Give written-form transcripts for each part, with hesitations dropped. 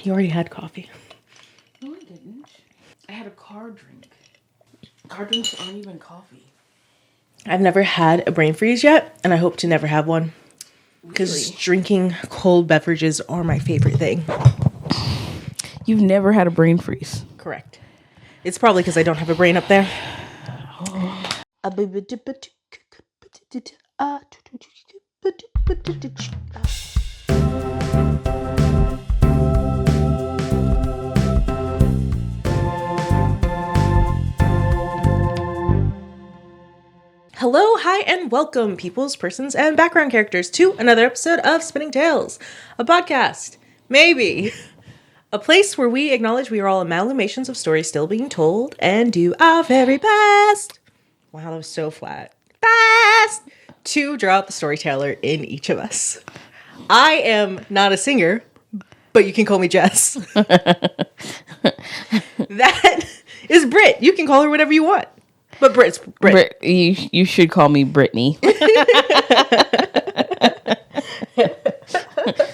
You already had coffee. No, I didn't. I had a car drink. Car drinks aren't even coffee. I've never had a brain freeze yet, and I hope to never have one. Because drinking cold beverages are my favorite thing. You've never had a brain freeze? Correct. It's probably because I don't have a brain up there. Hello, hi, and welcome, peoples, persons, and background characters, to another episode of Spinning Tales, a podcast, maybe, a place where we acknowledge we are all amalgamations of stories still being told and do our very best. Wow, that was so flat. Best to draw out the storyteller in each of us. I am not a singer, but you can call me Jess. That is Brit. You can call her whatever you want. But Brit's Brit. You should call me Brittany.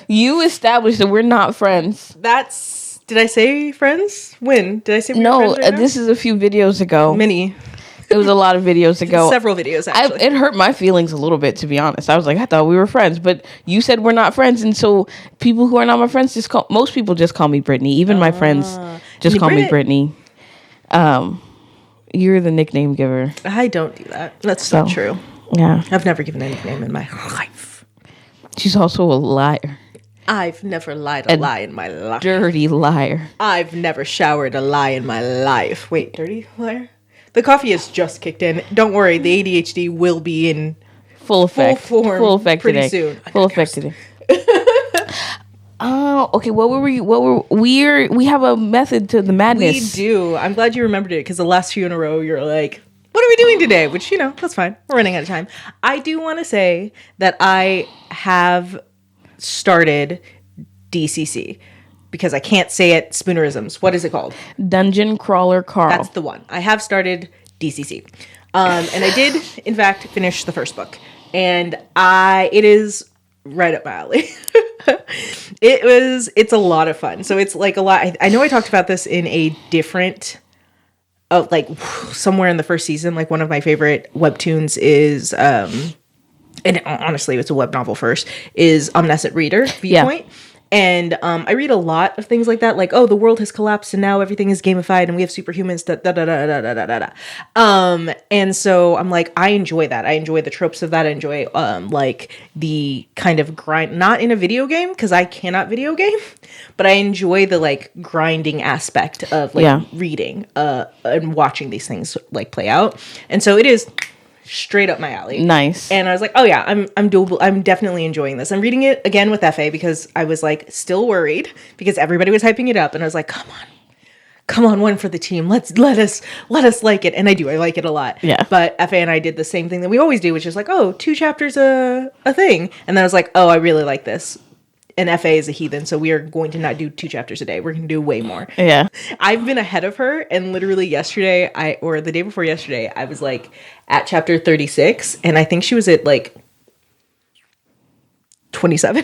You established that we're not friends. Did I say friends? When? Did I say we were friends right now? This is a few videos ago. Many. It was a lot of videos ago. Several videos, actually. It hurt my feelings a little bit, to be honest. I was like, I thought we were friends, but you said we're not friends, and so people who are not my friends most people just call me Brittany. Even my friends just call me Brittany. You're the nickname giver. I don't do that. That's not true. Yeah. I've never given a nickname in my life. She's also a liar. I've never lied a lie in my life. Dirty liar. I've never showered a lie in my life. Wait, dirty liar? The coffee has just kicked in. Don't worry, the ADHD will be in full effect. Full effect pretty today. Soon. Full effect today. Oh, okay. We have a method to the madness. We do. I'm glad you remembered it, because the last few in a row, you're like, what are we doing today? Which, that's fine. We're running out of time. I do want to say that I have started DCC, because I can't say it Spoonerisms. What is it called? Dungeon Crawler Carl. That's the one. I have started DCC. And I did, in fact, finish the first book. And it is right up my alley. It's a lot of fun. So it's like a lot. I know I talked about this in a different, somewhere in the first season. Like, one of my favorite webtoons is, and honestly, it's a web novel first, is Omniscient Reader, Viewpoint. Yeah. And I read a lot of things like that, like, oh, the world has collapsed and now everything is gamified and we have superhumans, and so I'm like, I enjoy that. I enjoy the tropes of that. I enjoy like the kind of grind, not in a video game, because I cannot video game, but I enjoy the like grinding aspect of like reading and watching these things like play out. And so it is straight up my alley. Nice. And I was like, oh yeah, I'm definitely enjoying this. I'm reading it again with FA because I was like still worried because everybody was hyping it up, and I was like, come on, one for the team. Let us like it. And I like it a lot. Yeah. But FA and I did the same thing that we always do, which is like, oh, 2 chapters a thing. And then I was like, oh, I really like this. And FA is a heathen, so we are going to not do 2 chapters a day. We're going to do way more. Yeah. I've been ahead of her, and literally yesterday, or the day before yesterday, I was like at chapter 36, and I think she was at like 27.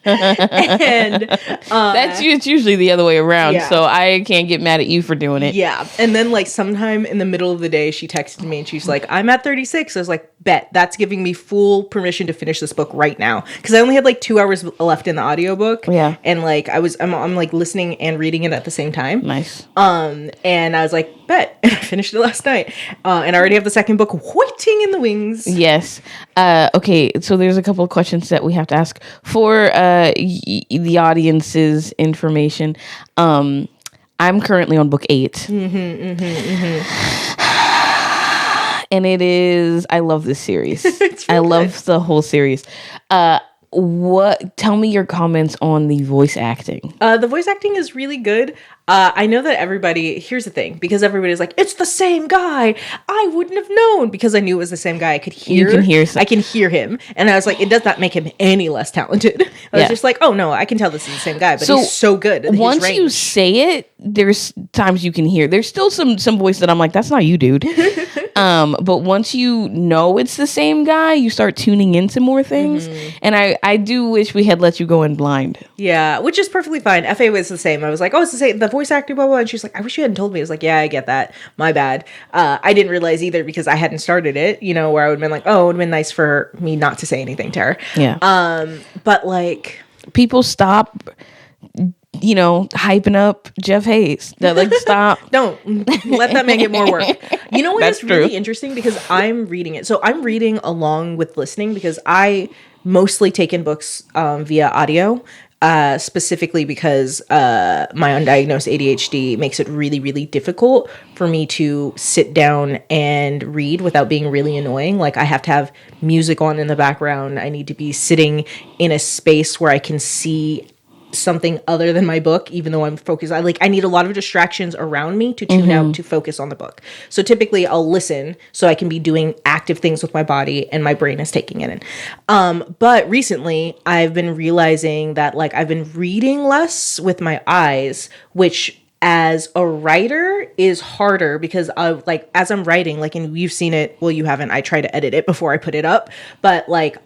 And it's usually the other way around, so I can't get mad at you for doing it. Yeah. And then like sometime in the middle of the day, she texted me and she's like, I'm at 36. I was like, bet, that's giving me full permission to finish this book right now, because I only had like 2 hours left in the audiobook. Yeah. And like I'm like listening and reading it at the same time. Nice. And I was like, bet. And I finished it last night, and I already have the second book waiting in the wings. Yes. Okay, so there's a couple of questions that we have to ask for the audience's information. I'm currently on book 8. And it is, I love this series. I love the whole series. Tell me your comments on the voice acting. The voice acting is really good. I know that here's the thing, because everybody's like, it's the same guy. I wouldn't have known, because I knew it was the same guy. I can hear him. And I was like, it does not make him any less talented. I was just like, oh no, I can tell this is the same guy, but he's so good. Once you say it, there's times you can hear. There's still some voice that I'm like, that's not you, dude. But once you know it's the same guy, you start tuning into more things. And I do wish we had let you go in blind. Yeah, which is perfectly fine. FA was the same. I was like, oh, it's the same. The voice actor, blah, blah. And she's like, I wish you hadn't told me. I was like, yeah, I get that. My bad. I didn't realize either because I hadn't started it, you know, where I would have been like, oh, it would have been nice for me not to say anything to her. Yeah. But like... People stop... hyping up Jeff Hayes. That like stop. Don't let that man get more work. You know what That's is really true. interesting because I'm reading it. So I'm reading along with listening because I mostly take in books via audio, specifically because my undiagnosed ADHD makes it really, really difficult for me to sit down and read without being really annoying. Like I have to have music on in the background. I need to be sitting in a space where I can see something other than my book, even though I'm focused. I need a lot of distractions around me to tune out to focus on the book. So typically I'll listen so I can be doing active things with my body and my brain is taking it in. But recently I've been realizing that like I've been reading less with my eyes, which as a writer is harder because of like as I'm writing, like, and you've seen it, well, you haven't, I try to edit it before I put it up, but like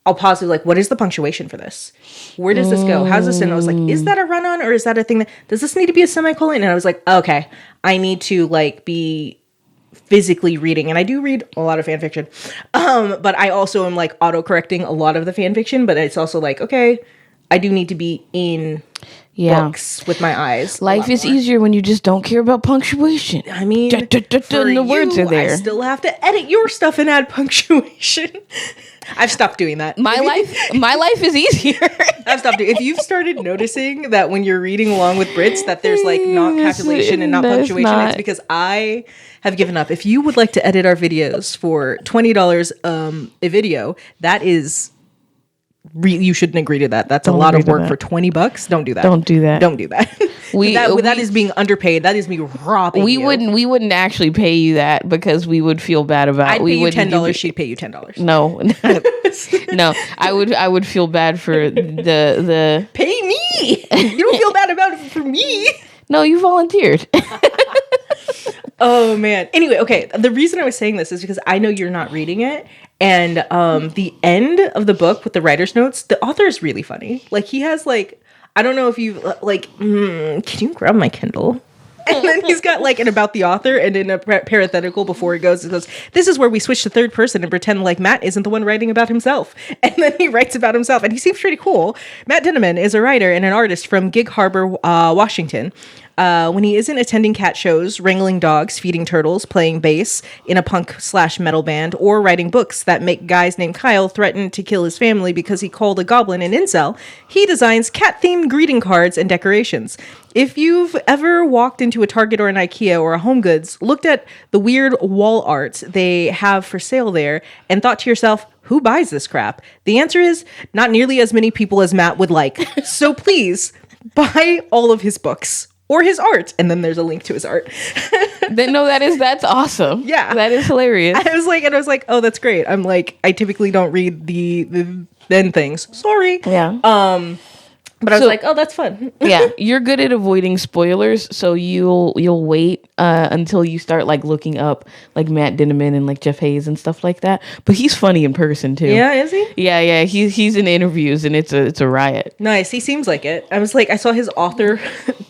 I'll pause it like, what is the punctuation for this? Where does this go? How's this? And I was like, is that a run-on or is that a thing that, does this need to be a semicolon? And I was like, okay, I need to like be physically reading. And I do read a lot of fan fiction. But I also am like auto-correcting a lot of the fan fiction, but it's also like, okay, I do need to be in books with my eyes. Life is easier when you just don't care about punctuation. I mean, the words are there. I still have to edit your stuff and add punctuation. I've stopped doing that. My life is easier. I've stopped doing. If you've started noticing that when you're reading along with Brits that there's like not calculation and not punctuation, it's because I have given up. If you would like to edit our videos for $20 a video, that is you shouldn't agree to that. That's a lot of work for $20. Don't do that. Don't do that. Don't do that. That is being underpaid. That is me robbing you. We wouldn't actually pay you that because we would feel bad about. I'd pay you $10. She'd pay you $10. No, no. I would feel bad for the. Pay me. You don't feel bad about it for me. No, you volunteered. Oh man. Anyway, okay. The reason I was saying this is because I know you're not reading it. And the end of the book with the writer's notes, the author is really funny. Like he has like, I don't know if you like, can you grab my Kindle? And then he's got like an about the author and in a parenthetical before it goes, this is where we switch to third person and pretend like Matt isn't the one writing about himself. And then he writes about himself and he seems pretty cool. Matt Dinneman is a writer and an artist from Gig Harbor, Washington. When he isn't attending cat shows, wrangling dogs, feeding turtles, playing bass in a punk/metal band, or writing books that make guys named Kyle threaten to kill his family because he called a goblin an incel, he designs cat-themed greeting cards and decorations. If you've ever walked into a Target or an IKEA or a Home Goods, looked at the weird wall art they have for sale there, and thought to yourself, who buys this crap? The answer is not nearly as many people as Matt would like. So please, buy all of his books. Or his art. And then there's a link to his art. No, that's awesome. Yeah. That is hilarious. I was like, oh, that's great. I'm like, I typically don't read the then things. Sorry. Yeah. But I was like, oh, that's fun. Yeah, you're good at avoiding spoilers, so you'll wait until you start like looking up like Matt Dinneman and like Jeff Hayes and stuff like that. But he's funny in person too. Yeah, is he? Yeah. He's in interviews and it's a riot. Nice. He seems like it. I was like, I saw his author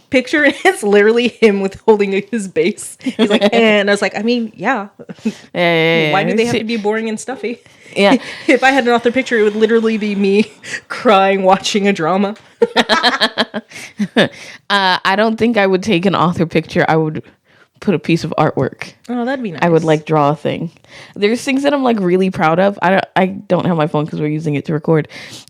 picture and it's literally him with holding his bass. He's like, and I was like, I mean, yeah. Why do they have to be boring and stuffy? Yeah. If I had an author picture, it would literally be me crying watching a drama. I don't think I would take an author picture. I would put a piece of artwork. Oh, that'd be nice. I would like draw a thing. There's things that I'm like really proud of. I don't have my phone because we're using it to record.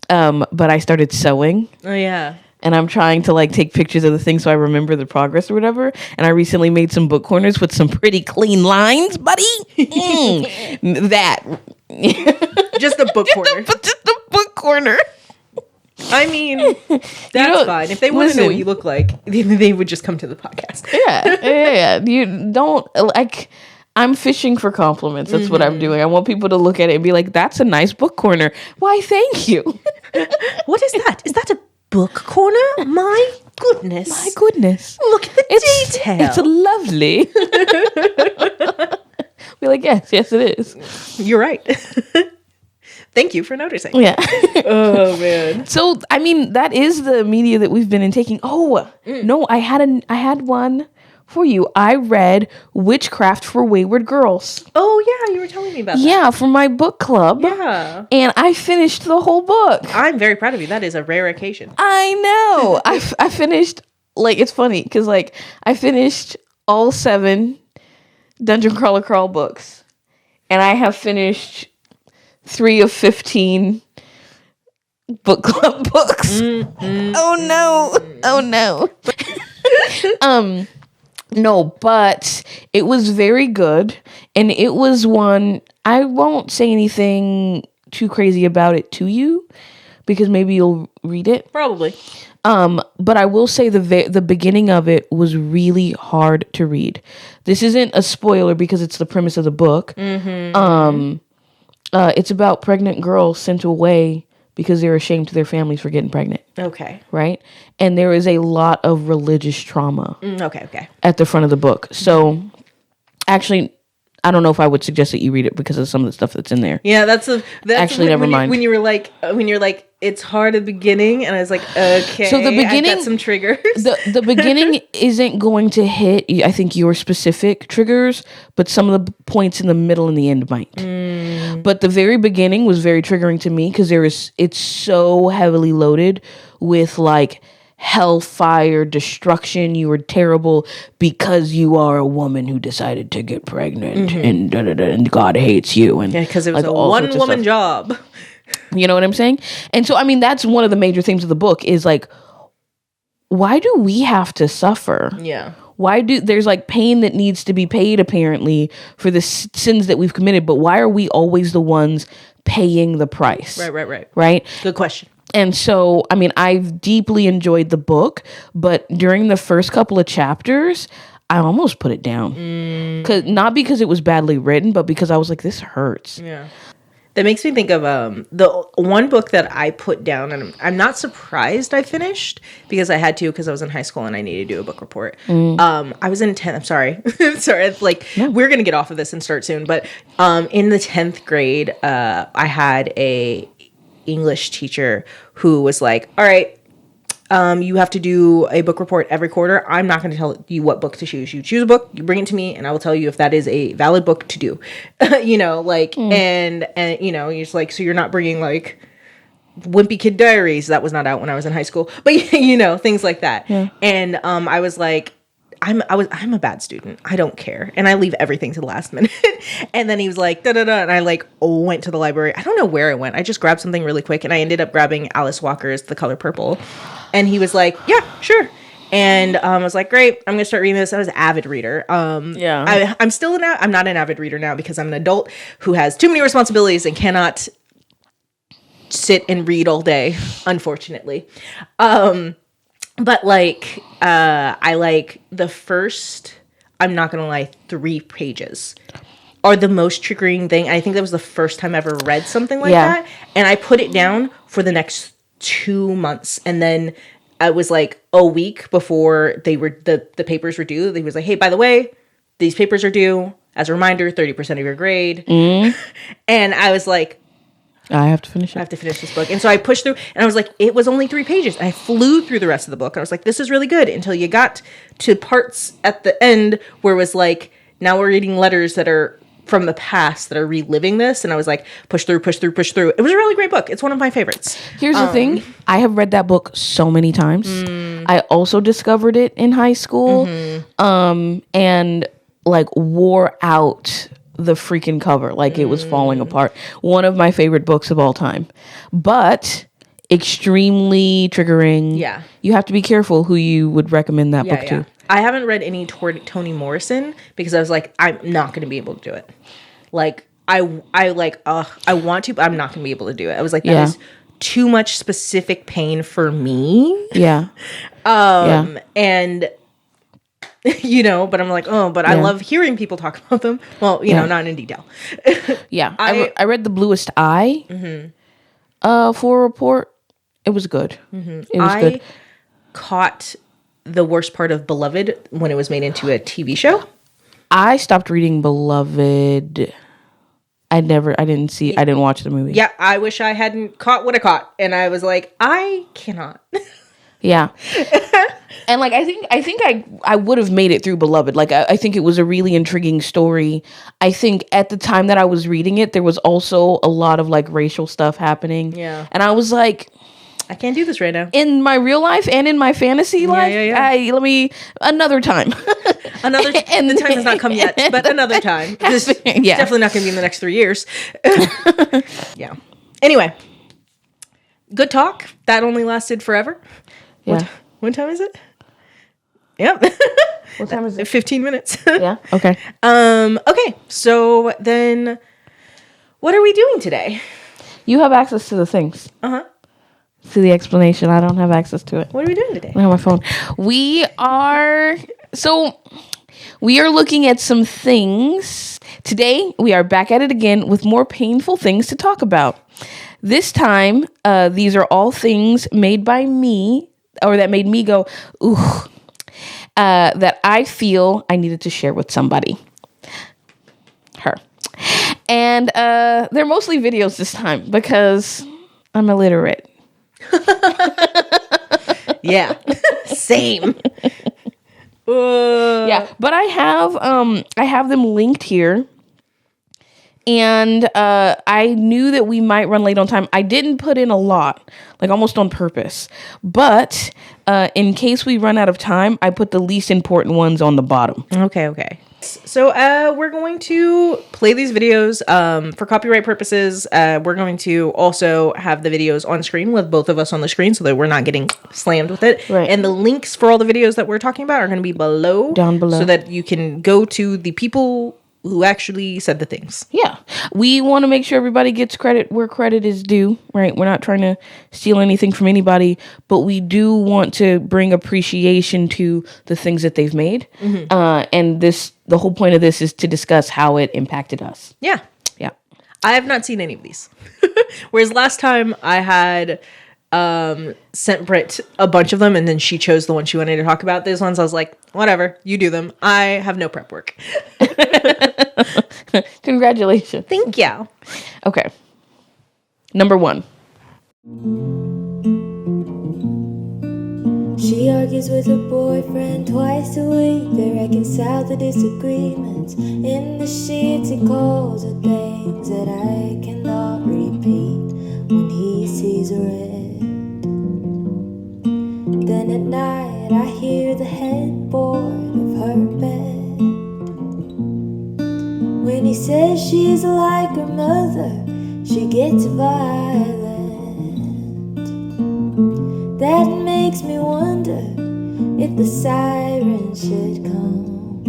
But I started sewing. Oh yeah. And I'm trying to like take pictures of the things so I remember the progress or whatever. And I recently made some book corners with some pretty clean lines, buddy. That. Just a book corner. Just a book corner. I mean, that's fine. If they want to know what you look like, they would just come to the podcast. Yeah. You don't like. I'm fishing for compliments. That's what I'm doing. I want people to look at it and be like, "That's a nice book corner." Why? Thank you. What is that? Is that a book corner? My goodness. My goodness. Look at the detail. It's lovely. be like, yes, it is. You're right. Thank you for noticing. Yeah. Oh man. So I mean, that is the media that we've been in taking. Oh no, I had one for you. I read Witchcraft for Wayward Girls. Oh yeah, you were telling me about that. Yeah, for my book club. Yeah. And I finished the whole book. I'm very proud of you. That is a rare occasion. I know. I finished, like, it's funny because, like, I finished all 7 Dungeon Crawl books, and I have finished 3 of 15 book club books. Oh no. No, but it was very good, and it was one, I won't say anything too crazy about it to you because maybe you'll read it. Probably. But I will say the beginning of it was really hard to read. This isn't a spoiler because it's the premise of the book. Mm-hmm. It's about pregnant girls sent away because they're ashamed to their families for getting pregnant. Okay. Right? And there is a lot of religious trauma. Okay. At the front of the book. So, actually, I don't know if I would suggest that you read it because of some of the stuff that's in there. Yeah, that's actually, never mind. When you're like, it's hard at the beginning, and I was like, okay. So the beginning, I've got some triggers. The beginning isn't going to hit, I think, your specific triggers, but some of the points in the middle and the end might. But the very beginning was very triggering to me because it's so heavily loaded with like hellfire, destruction. You were terrible because you are a woman who decided to get pregnant, and God hates you. And because it was like, a one-woman job. You know what I'm saying? And so, I mean, that's one of the major themes of the book is like, why do we have to suffer? Yeah. Why there's like pain that needs to be paid apparently for the sins that we've committed, but why are we always the ones paying the price? Right. Good question. And so, I mean, I've deeply enjoyed the book, but during the first couple of chapters, I almost put it down. Not because it was badly written, but because I was like, this hurts. Yeah. That makes me think of the one book that I put down, and I'm not surprised I finished because I had to because I was in high school and I needed to do a book report. I was in 10th. I'm sorry. We're going to get off of this and start soon. But in the 10th grade, I had a English teacher who was like, all right, you have to do a book report every quarter. I'm not going to tell you what book to choose. You choose a book, you bring it to me, and I will tell you if that is a valid book to do. And you know, you're just like, so you're not bringing like Wimpy Kid Diaries. That was not out when I was in high school, but you know, things like that. Yeah. And I was like, I'm a bad student. I don't care. And I leave everything to the last minute. And then he was like, da-da-da. And I like went to the library. I don't know where I went. I just grabbed something really quick. And I ended up grabbing Alice Walker's The Color Purple. And he was like, yeah, sure. And I was like, great, I'm going to start reading this. I was an avid reader. Yeah. I'm not an avid reader now because I'm an adult who has too many responsibilities and cannot sit and read all day, unfortunately. But like, I like the first, I'm not going to lie, 3 pages are the most triggering thing. I think that was the first time I ever read something like that. And I put it down for the next 2 months. And then I was like a week before the papers were due. He was like, hey, by the way, these papers are due. As a reminder, 30% of your grade. And I was like, I have to finish it. I have to finish this book. And so I pushed through, and I was like, it was only 3 pages. And I flew through the rest of the book. And I was like, this is really good, until you got to parts at the end where it was like, now we're reading letters that are from the past that are reliving this. And I was like, push through. It was a really great book. It's one of my favorites. Here's the thing. I have read that book so many times. I also discovered it in high school, and like wore out the freaking cover like it was falling apart. One of my favorite books of all time, but extremely triggering. Yeah, you have to be careful who you would recommend that book to. I haven't read any Toni Morrison because I was like, I'm not going to be able to do it. Like I want to, but I'm not going to be able to do it. I was like, that is too much specific pain for me. Yeah. And you know, but I'm like, I love hearing people talk about them. Well, you know, not in detail. I read The Bluest Eye for a report. It was good. It was good. Caught the worst part of Beloved when it was made into a TV show. I stopped reading Beloved. I didn't watch the movie. Yeah, I wish I hadn't caught what I caught. And I was like, I cannot. Yeah. And like I think I would have made it through Beloved. Like I think it was a really intriguing story. I think at the time that I was reading it, there was also a lot of like racial stuff happening. Yeah. And I was like, I can't do this right now. in my real life and in my fantasy life, let me another time. And the time has not come yet, but another time. This definitely not going to be in the next 3 years. Yeah. Anyway, good talk. That only lasted forever. Yeah. What time is it? Yep. What time is it? 15 minutes. Yeah. Okay. Okay. So then, what are we doing today? You have access to the things. To the explanation. I don't have access to it. What are we doing today? I have my phone. We are looking at some things. Today, we are back at it again with more painful things to talk about. This time, these are all things made by me, or that made me go, ooh, that I feel I needed to share with somebody. Her. And they're mostly videos this time because I'm illiterate. Yeah. Same. Yeah, but I have them linked here. And I knew that we might run late on time. I didn't put in a lot, like almost on purpose. But in case we run out of time, I put the least important ones on the bottom. Okay. So we're going to play these videos for copyright purposes. We're going to also have the videos on screen with both of us on the screen so that we're not getting slammed with it. Right. And the links for all the videos that we're talking about are going to be down below. So that you can go to the people who actually said the things. Yeah. We want to make sure everybody gets credit where credit is due, right? We're not trying to steal anything from anybody, but we do want to bring appreciation to the things that they've made. Mm-hmm. And the whole point of this is to discuss how it impacted us. Yeah. Yeah. I have not seen any of these. Whereas last time I had sent Brit a bunch of them and then she chose the one she wanted to talk about. These ones I was like, whatever, you do them. I have no prep work. Congratulations. Thank you. Okay. Number 1. She argues with her boyfriend twice a week. They reconcile the disagreements. In the sheets he calls her things that I cannot repeat when he sees her red. Then at night I hear the headboard of her bed. When he says she's like her mother, she gets violent. That makes me wonder if the siren should come.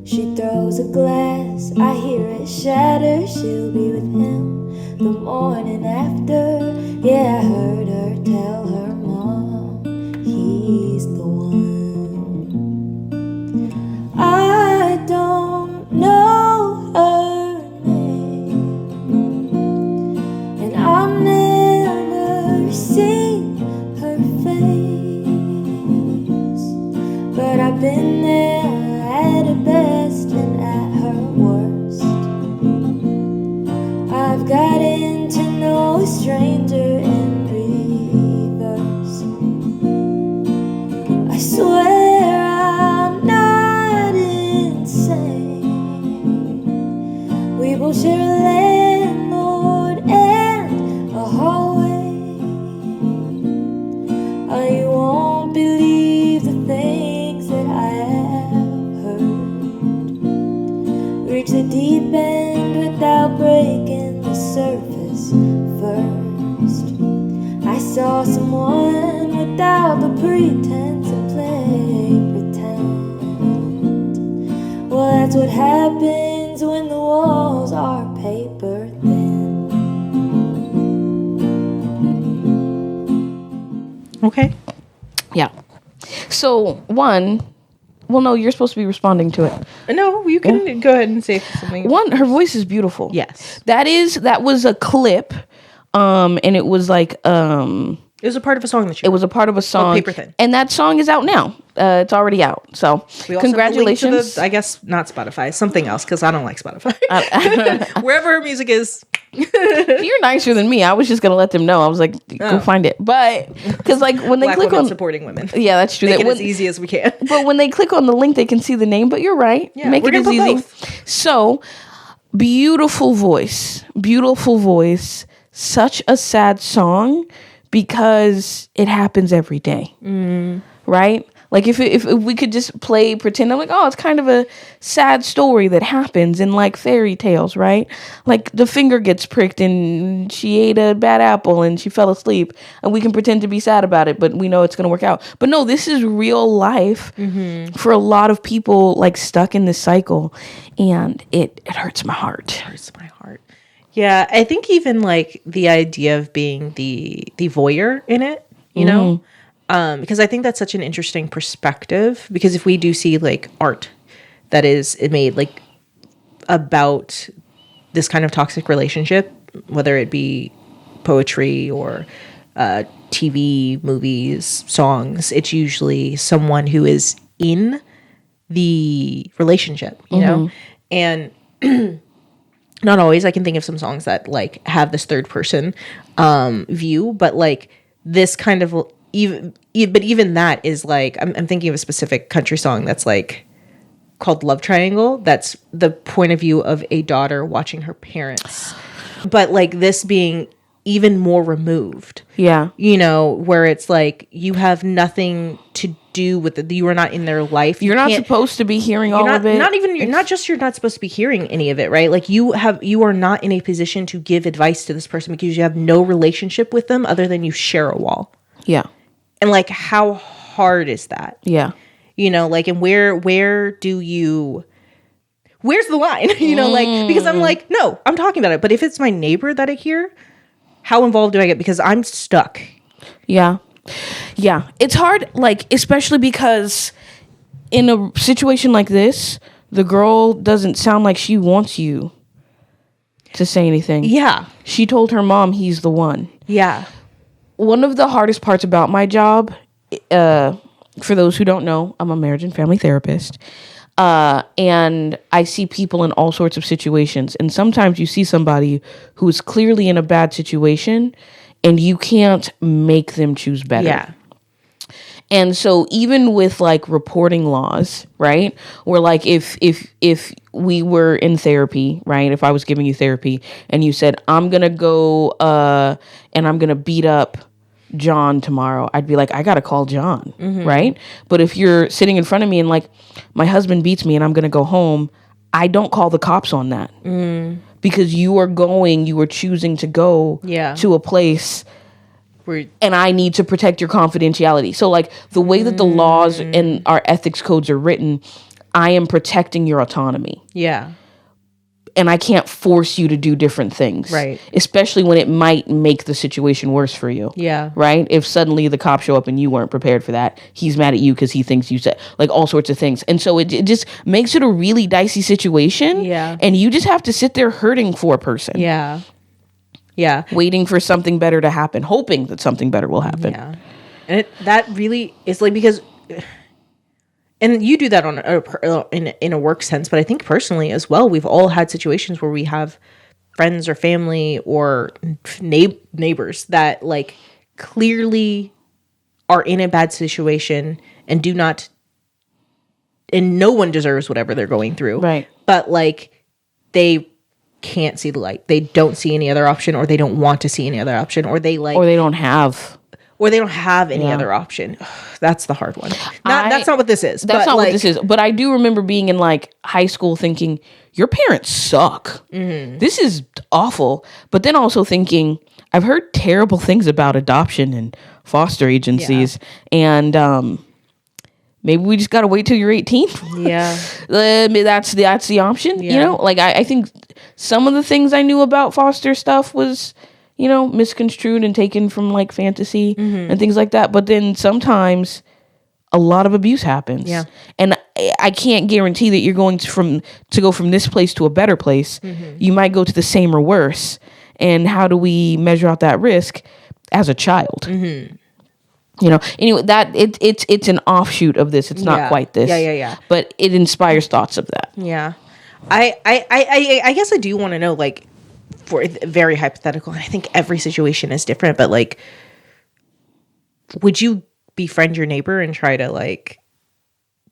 She throws a glass, I hear it shatter. She'll be with him the morning after. Yeah, I heard her tell her mom he's the one. I don't know her name, and I've never seen her face, but I've been there at her best and at her worst. I've gotten to know a stranger in reverse. I swear I'm not insane. We both share a landlord and a hallway. Oh, you won't believe the things that I have heard. Reach the deep end without breaking the surface first. I saw someone without the pretense and play pretend. Well, that's what happens when the walls are paper thin. Okay. Yeah. So, well, no, you're supposed to be responding to it. No, you can go ahead and say something. One, her voice is beautiful. Yes. That was a clip, and it was like, It It was a part of a song that you It was a part of a song. Paper Thin. And that song is out now. It's already out. So We also congratulations. have the link to I guess not Spotify, something else, because I don't like Spotify. Wherever her music is. You're nicer than me. I was just going to let them know. I was like, go find it. But because like when they Black click women on supporting women. Yeah, that's true. Make That it when- as easy as we can. But when they click on the link, they can see the name. But you're right. Yeah, Make we're it as gonna put easy. both. So beautiful voice. Such a sad song because it happens every day. Right? Like if we could just pretend, I'm like, oh, it's kind of a sad story that happens in like fairy tales, right? Like the finger gets pricked and she ate a bad apple and she fell asleep, and we can pretend to be sad about it, but we know it's going to work out. But no, this is real life for a lot of people, like stuck in this cycle, and it hurts my heart. Hurts my heart. Yeah, I think even like the idea of being the voyeur in it, you know, because I think that's such an interesting perspective. Because if we do see like art that is made like about this kind of toxic relationship, whether it be poetry or TV, movies, songs, it's usually someone who is in the relationship, you know, and not always. I can think of some songs that like have this third person view, but like this kind of even that is like I'm thinking of a specific country song that's like called Love Triangle. That's the point of view of a daughter watching her parents, but like this being even more removed. Yeah. You know, where it's like you have nothing to do with it. You are not in their life. You're not supposed to be hearing all of it. You're not supposed to be hearing any of it, right? Like you are not in a position to give advice to this person because you have no relationship with them other than you share a wall. Yeah. And like how hard is that? Yeah. You know, like, and where's the line? You know, like, because I'm like, no, I'm talking about it. But if it's my neighbor that I hear, how involved do I get? Because I'm stuck. Yeah. Yeah. It's hard, like, especially because in a situation like this, the girl doesn't sound like she wants you to say anything. Yeah. She told her mom he's the one. Yeah. One of the hardest parts about my job, for those who don't know, I'm a marriage and family therapist. And I see people in all sorts of situations. And sometimes you see somebody who is clearly in a bad situation and you can't make them choose better. Yeah. And so even with like reporting laws, right? Or like if we were in therapy, right? If I was giving you therapy and you said, I'm going to go and I'm going to beat up John tomorrow, I'd be like, I got to call John, right? But if you're sitting in front of me and like, my husband beats me and I'm going to go home, I don't call the cops on that. Because you are choosing to go to a place and I need to protect your confidentiality. So like the way that the laws and our ethics codes are written, I am protecting your autonomy. Yeah. And I can't force you to do different things. Right. Especially when it might make the situation worse for you. Yeah. Right? If suddenly the cops show up and you weren't prepared for that, he's mad at you because he thinks you said, like, all sorts of things. And so it just makes it a really dicey situation. Yeah. And you just have to sit there hurting for a person. Yeah. Yeah. Waiting for something better to happen, hoping that something better will happen. Yeah. And that really is like, because, and you do that in a work sense, but I think personally as well, we've all had situations where we have friends or family or neighbors that like clearly are in a bad situation and and no one deserves whatever they're going through. Right. But like they can't see the light. They don't see any other option, or they don't want to see any other option, or they don't have any other option. Ugh, that's the hard one. That's not what this is. That's not what this is. But I do remember being in like high school thinking, your parents suck. This is awful. But then also thinking, I've heard terrible things about adoption and foster agencies. And maybe we just got to wait till you're 18. Yeah. That's the option. Yeah. You know, like I think some of the things I knew about foster stuff was, you know, misconstrued and taken from like fantasy and things like that. But then sometimes a lot of abuse happens. Yeah. And I can't guarantee that you're going to go from this place to a better place. You might go to the same or worse. And how do we measure out that risk? as a child. You know, anyway, that it's an offshoot of this. It's not quite this. Yeah. But it inspires thoughts of that. Yeah. I guess I do want to know, like, for very hypothetical, and I think every situation is different, but like, would you befriend your neighbor and try to like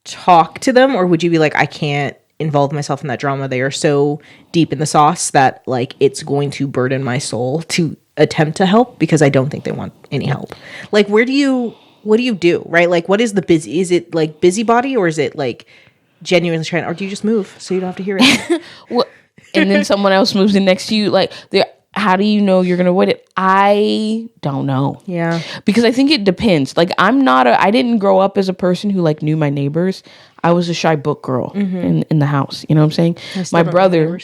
talk to them, or would you be like, I can't involve myself in that drama? They are so deep in the sauce that like it's going to burden my soul to attempt to help because I don't think they want any help. Like, what do you do, right? Like, what is the busy? Is it like busybody, or is it like genuinely trying, or do you just move so you don't have to hear it? Well, and then someone else moves in next to you. Like, how do you know you're going to avoid it? I don't know. Yeah. Because I think it depends. Like, I didn't grow up as a person who like knew my neighbors. I was a shy book girl in the house. You know what I'm saying? My brother,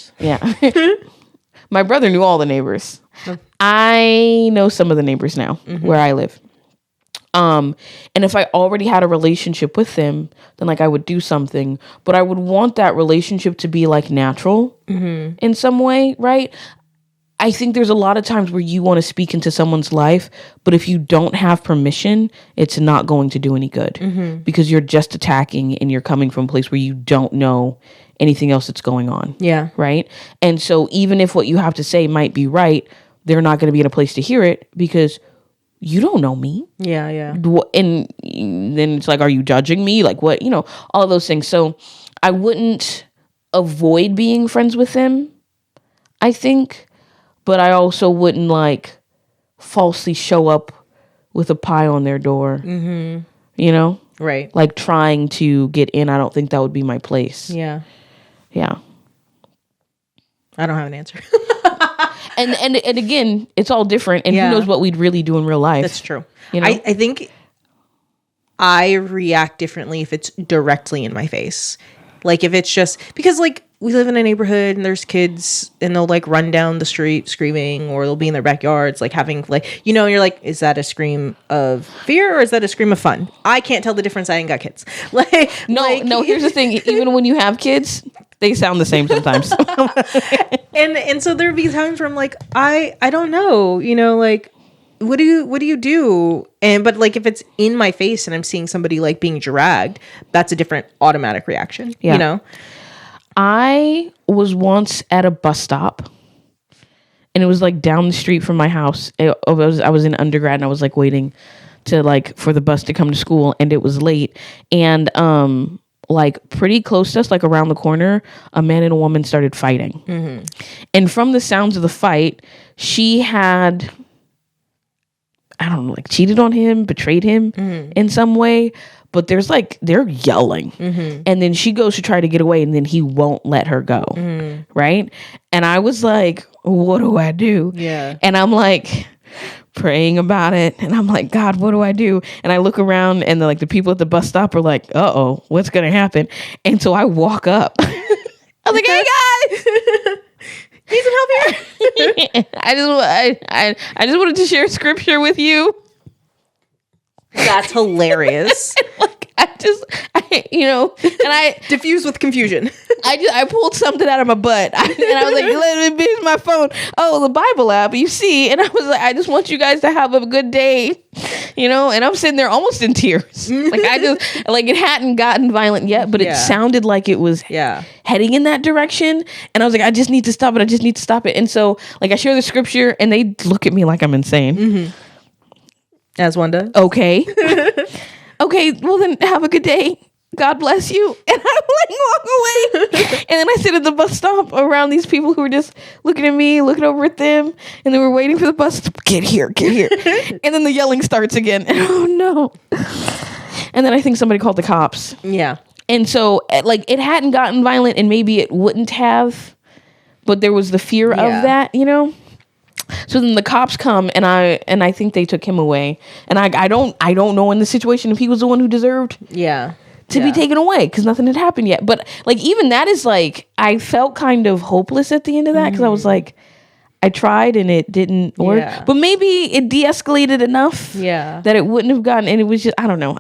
my brother knew all the neighbors. Oh. I know some of the neighbors now where I live. And if I already had a relationship with them, then like I would do something, but I would want that relationship to be like natural in some way, right? I think there's a lot of times where you want to speak into someone's life, but if you don't have permission, it's not going to do any good because you're just attacking and you're coming from a place where you don't know anything else that's going on. Yeah. Right. And so even if what you have to say might be right, they're not going to be in a place to hear it because you don't know me. Yeah. And then it's like, are you judging me? Like what, you know, all of those things. So I wouldn't avoid being friends with them, I think. But I also wouldn't like falsely show up with a pie on their door, you know? Right. Like trying to get in. I don't think that would be my place. Yeah. Yeah. I don't have an answer. and again, it's all different. And who knows what we'd really do in real life. That's true. You know? I think I react differently if it's directly in my face. Like if it's just because like we live in a neighborhood and there's kids and they'll like run down the street screaming, or they'll be in their backyards like having like, you know, you're like, is that a scream of fear or is that a scream of fun? I can't tell the difference. I ain't got kids. No, here's the thing. Even when you have kids, they sound the same sometimes. and so there'd be times where I'm like, I don't know, you know, like, what do you do? But like if it's in my face and I'm seeing somebody like being dragged, that's a different automatic reaction. Yeah. You know? I was once at a bus stop and it was like down the street from my house. I was in undergrad and I was like waiting to like for the bus to come to school, and it was late, and like pretty close to us, like around the corner, a man and a woman started fighting. And from the sounds of the fight, she had, I don't know, like cheated on him, betrayed him in some way. But there's like, they're yelling. And then she goes to try to get away and then he won't let her go. Right. And I was like, what do I do? Yeah. And I'm like praying about it. And I'm like, God, what do I do? And I look around and the people at the bus stop are like, uh-oh, what's going to happen? And so I walk up. I was like, hey guys. Need some help here? I just wanted to share scripture with you. That's hilarious. You know, and I diffuse with confusion. I pulled something out of my butt, and I was like, "Let me be my phone." Oh, the Bible app, you see. And I was like, "I just want you guys to have a good day," you know. And I'm sitting there almost in tears. Like it hadn't gotten violent yet, but it sounded like it was heading in that direction. And I was like, "I just need to stop it. I just need to stop it." And so, like, I share the scripture, and they look at me like I'm insane. As one does. Okay. Okay, well then have a good day. God bless you. And I like walk away. And then I sit at the bus stop around these people who were just looking at me, looking over at them, and they were waiting for the bus to get here. And then the yelling starts again. And oh no. And then I think somebody called the cops. Yeah. And so like it hadn't gotten violent, and maybe it wouldn't have, but there was the fear of that, you know? So then the cops come, and I think they took him away. And I don't know in the situation if he was the one who deserved to be taken away, because nothing had happened yet. But like even that is like, I felt kind of hopeless at the end of that, because I was like, I tried and it didn't work. But maybe it de-escalated enough that it wouldn't have gotten. And it was just I don't know.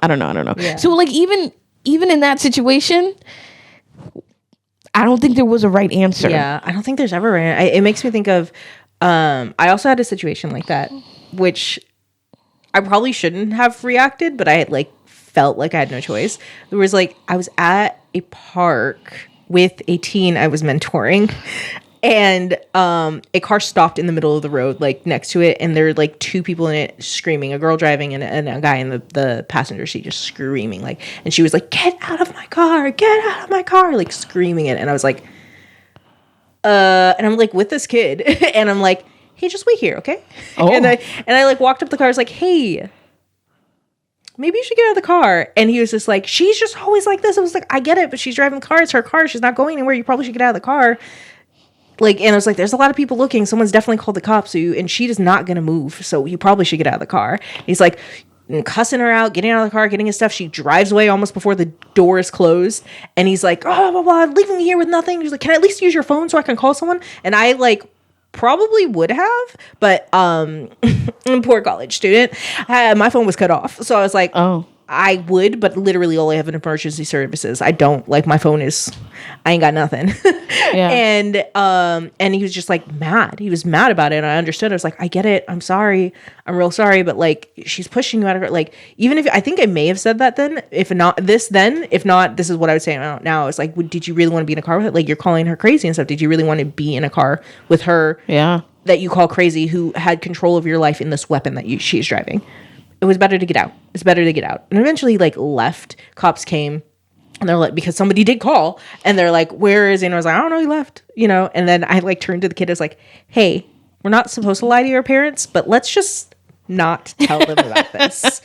Yeah. So like even in that situation, I don't think there was a right answer. Yeah, I don't think there's ever. It makes me think of. I also had a situation like that, which I probably shouldn't have reacted, but I had like felt like I had no choice. There was like, I was at a park with a teen I was mentoring, and a car stopped in the middle of the road, like next to it, and there were like two people in it screaming, a girl driving and a guy in the passenger seat just screaming, like, and she was like, get out of my car, like screaming it. And I was like, and I'm like with this kid and I'm like, hey, just wait here, okay? Oh. And I like walked up the car. I was like, hey, maybe you should get out of the car. And he was just like, she's just always like this. I was like, I get it, but she's driving the car. It's her car. She's not going anywhere. You probably should get out of the car. Like, and I was like, there's a lot of people looking. Someone's definitely called the cops, and she is not going to move. So you probably should get out of the car. And he's like cussing her out, getting out of the car, getting his stuff. She drives away almost before the door is closed. And he's like, oh, blah, blah, leaving me here with nothing. He's like, can I at least use your phone so I can call someone? And I like probably would have, but poor college student, my phone was cut off. So I was like, Oh. I would, but literally all I have in emergency services. I don't, like, my phone is, I ain't got nothing. Yeah. And he was just like mad. He was mad about it. And I understood. I was like, I get it. I'm sorry. I'm real sorry. But like, she's pushing you out of her. Like, even if, I think I may have said that then, if not, this is what I would say now. It's like, did you really want to be in a car with it? Like, you're calling her crazy and stuff. Did you really want to be in a car with her? Yeah. That you call crazy, who had control of your life in this weapon that she's driving. It was better to get out. It's better to get out. And eventually, like, left. Cops came, and they're like, because somebody did call, and they're like, where is he? And I was like, I don't know, he left, you know? And then I, like, turned to the kid. I was like, hey, we're not supposed to lie to your parents, but let's just not tell them about this.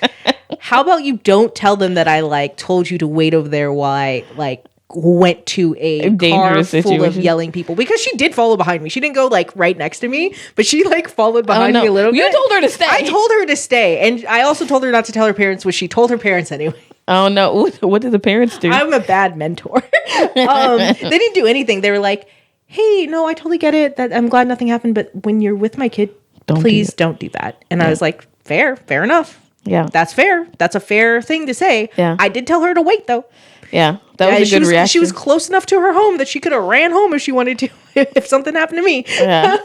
How about you don't tell them that I, like, told you to wait over there while I, like, went to a car full of yelling people, because she did follow behind me. She didn't go like right next to me, but she like followed behind me a little bit. You told her to stay. I told her to stay, and I also told her not to tell her parents, which she told her parents anyway. Oh no! What did the parents do? I'm a bad mentor. They didn't do anything. They were like, "Hey, no, I totally get it. That I'm glad nothing happened, but when you're with my kid, please don't do that." And I was like, "Fair enough. Yeah, that's fair. That's a fair thing to say." Yeah, I did tell her to wait though. Yeah, that was a good reaction. She was close enough to her home that she could have ran home if she wanted to, if something happened to me. Yeah.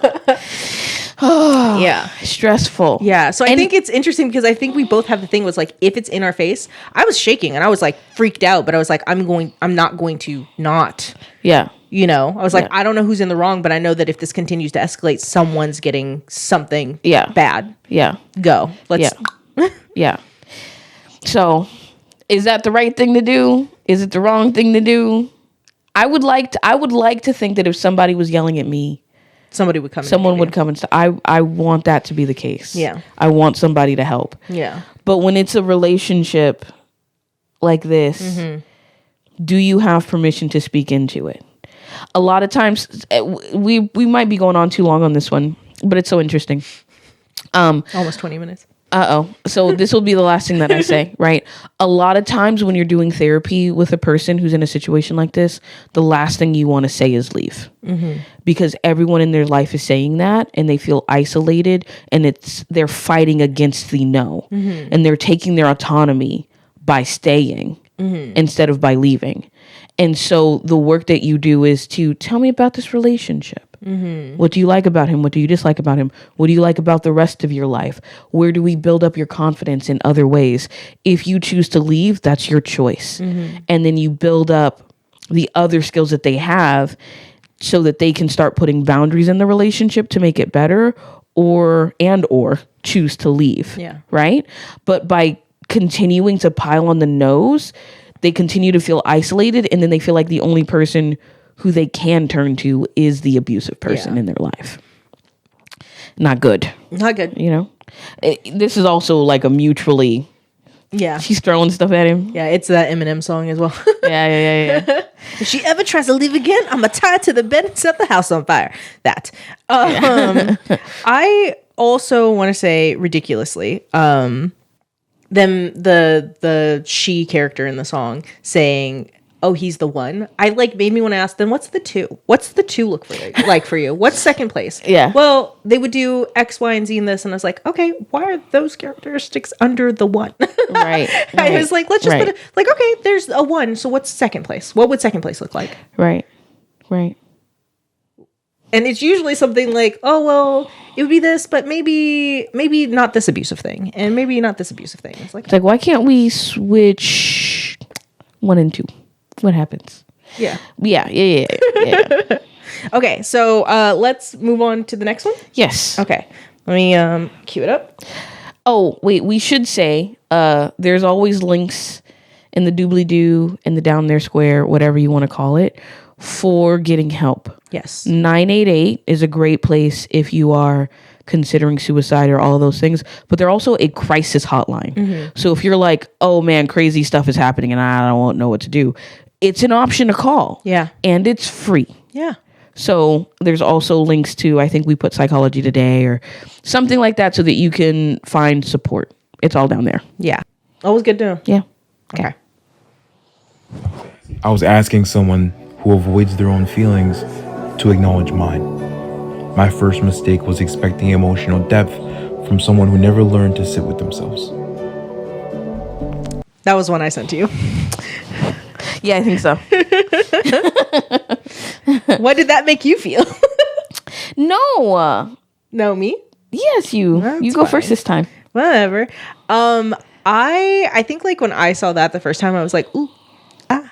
Yeah. Stressful. Yeah. So I think it's interesting because I think we both have the thing was like, if it's in our face, I was shaking and I was like freaked out, but I was like, I'm not going to not. Yeah. You know, I was like, I don't know who's in the wrong, but I know that if this continues to escalate, someone's getting something bad. Yeah. Go. Let's. Yeah. So is that the right thing to do? Is it the wrong thing to do? I would like to think that if somebody was yelling at me, somebody would come. Someone would come and say, I want that to be the case. Yeah. I want somebody to help. Yeah. But when it's a relationship like this, do you have permission to speak into it? A lot of times, we might be going on too long on this one, but it's so interesting. Almost 20 minutes. So this will be the last thing that I say, right? A lot of times when you're doing therapy with a person who's in a situation like this, the last thing you want to say is leave. Because everyone in their life is saying that, and they feel isolated, and they're fighting against the no. And they're taking their autonomy by staying instead of by leaving. And so the work that you do is to tell me about this relationship. What do you like about him? What do you dislike about him? What do you like about the rest of your life? Where do we build up your confidence in other ways? If you choose to leave, that's your choice. And then you build up the other skills that they have so that they can start putting boundaries in the relationship to make it better, or choose to leave. Yeah. Right? But by continuing to pile on the no's, they continue to feel isolated, and then they feel like the only person who they can turn to is the abusive person in their life. Not good. Not good. You know? This is also like a mutually... Yeah. She's throwing stuff at him. Yeah, it's that Eminem song as well. Yeah. If she ever tries to leave again, I'm going to tie her to the bed and set the house on fire. That. I also want to say ridiculously, the she character in the song saying, oh, he's the one. I made me want to ask them, what's the two? What's the two look for you? What's second place? Yeah. Well, they would do X, Y, and Z in this, and I was like, okay, why are those characteristics under the one? Right. I was like, let's just put it okay, there's a one. So what's second place? What would second place look like? Right. And it's usually something like, oh, well, it would be this, but maybe not this abusive thing. And maybe not this abusive thing. It's like, why can't we switch 1 and 2? What happens? Yeah. Yeah. Okay, so let's move on to the next one. Yes. Okay. Let me cue it up. Oh, wait, we should say there's always links in the doobly-doo and the down there square, whatever you want to call it, for getting help. Yes. 988 is a great place if you are considering suicide or all of those things, but they're also a crisis hotline. So if you're like, oh man, crazy stuff is happening and I don't know what to do, it's an option to call. Yeah. And it's free. Yeah. So there's also links to, I think we put Psychology Today or something like that so that you can find support. It's all down there. Yeah. Always good to know. Yeah. Okay. I was asking someone who avoids their own feelings to acknowledge mine. My first mistake was expecting emotional depth from someone who never learned to sit with themselves. That was one I sent to you. Yeah, I think so. What did that make you feel? No. No, me? Yes, you. That's You go fine. first this time. Whatever. I think like when I saw that the first time, I was like, ooh, ah.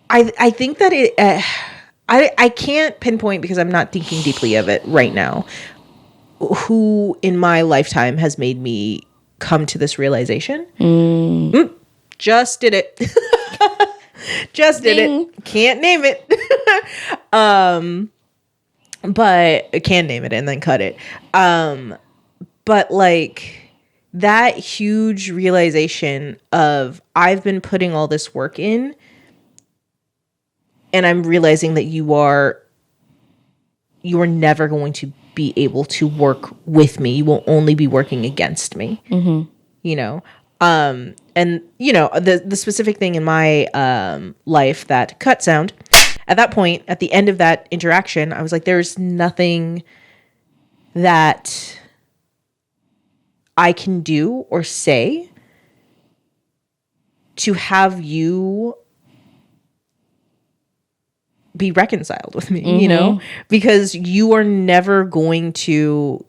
I think that it I can't pinpoint because I'm not thinking deeply of it right now who in my lifetime has made me come to this realization. Just did it. Just did it. Can't name it. But I can name it and then cut it. But like that huge realization of I've been putting all this work in and I'm realizing that you are never going to be able to work with me. You will only be working against me. You know? And you know, the specific thing in my life that cut sound at that point, at the end of that interaction, I was like, there's nothing that I can do or say to have you be reconciled with me, you know, because you are never going to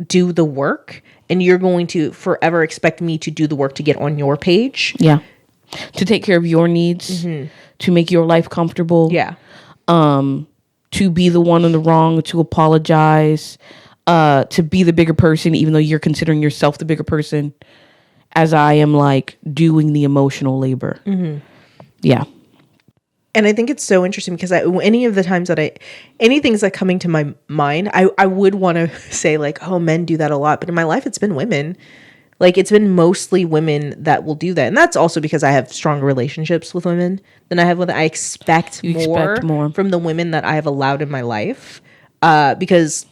do the work and you're going to forever expect me to do the work to get on your page. Yeah. To take care of your needs, to make your life comfortable. Yeah. To be the one in the wrong, to apologize, to be the bigger person, even though you're considering yourself the bigger person, as I am like doing the emotional labor. Yeah. And I think it's so interesting because any of the times that anything's like coming to my mind, I would want to say like, oh, men do that a lot. But in my life, it's been women. Like it's been mostly women that will do that. And that's also because I have stronger relationships with women than I have with, I expect more from the women that I have allowed in my life. Because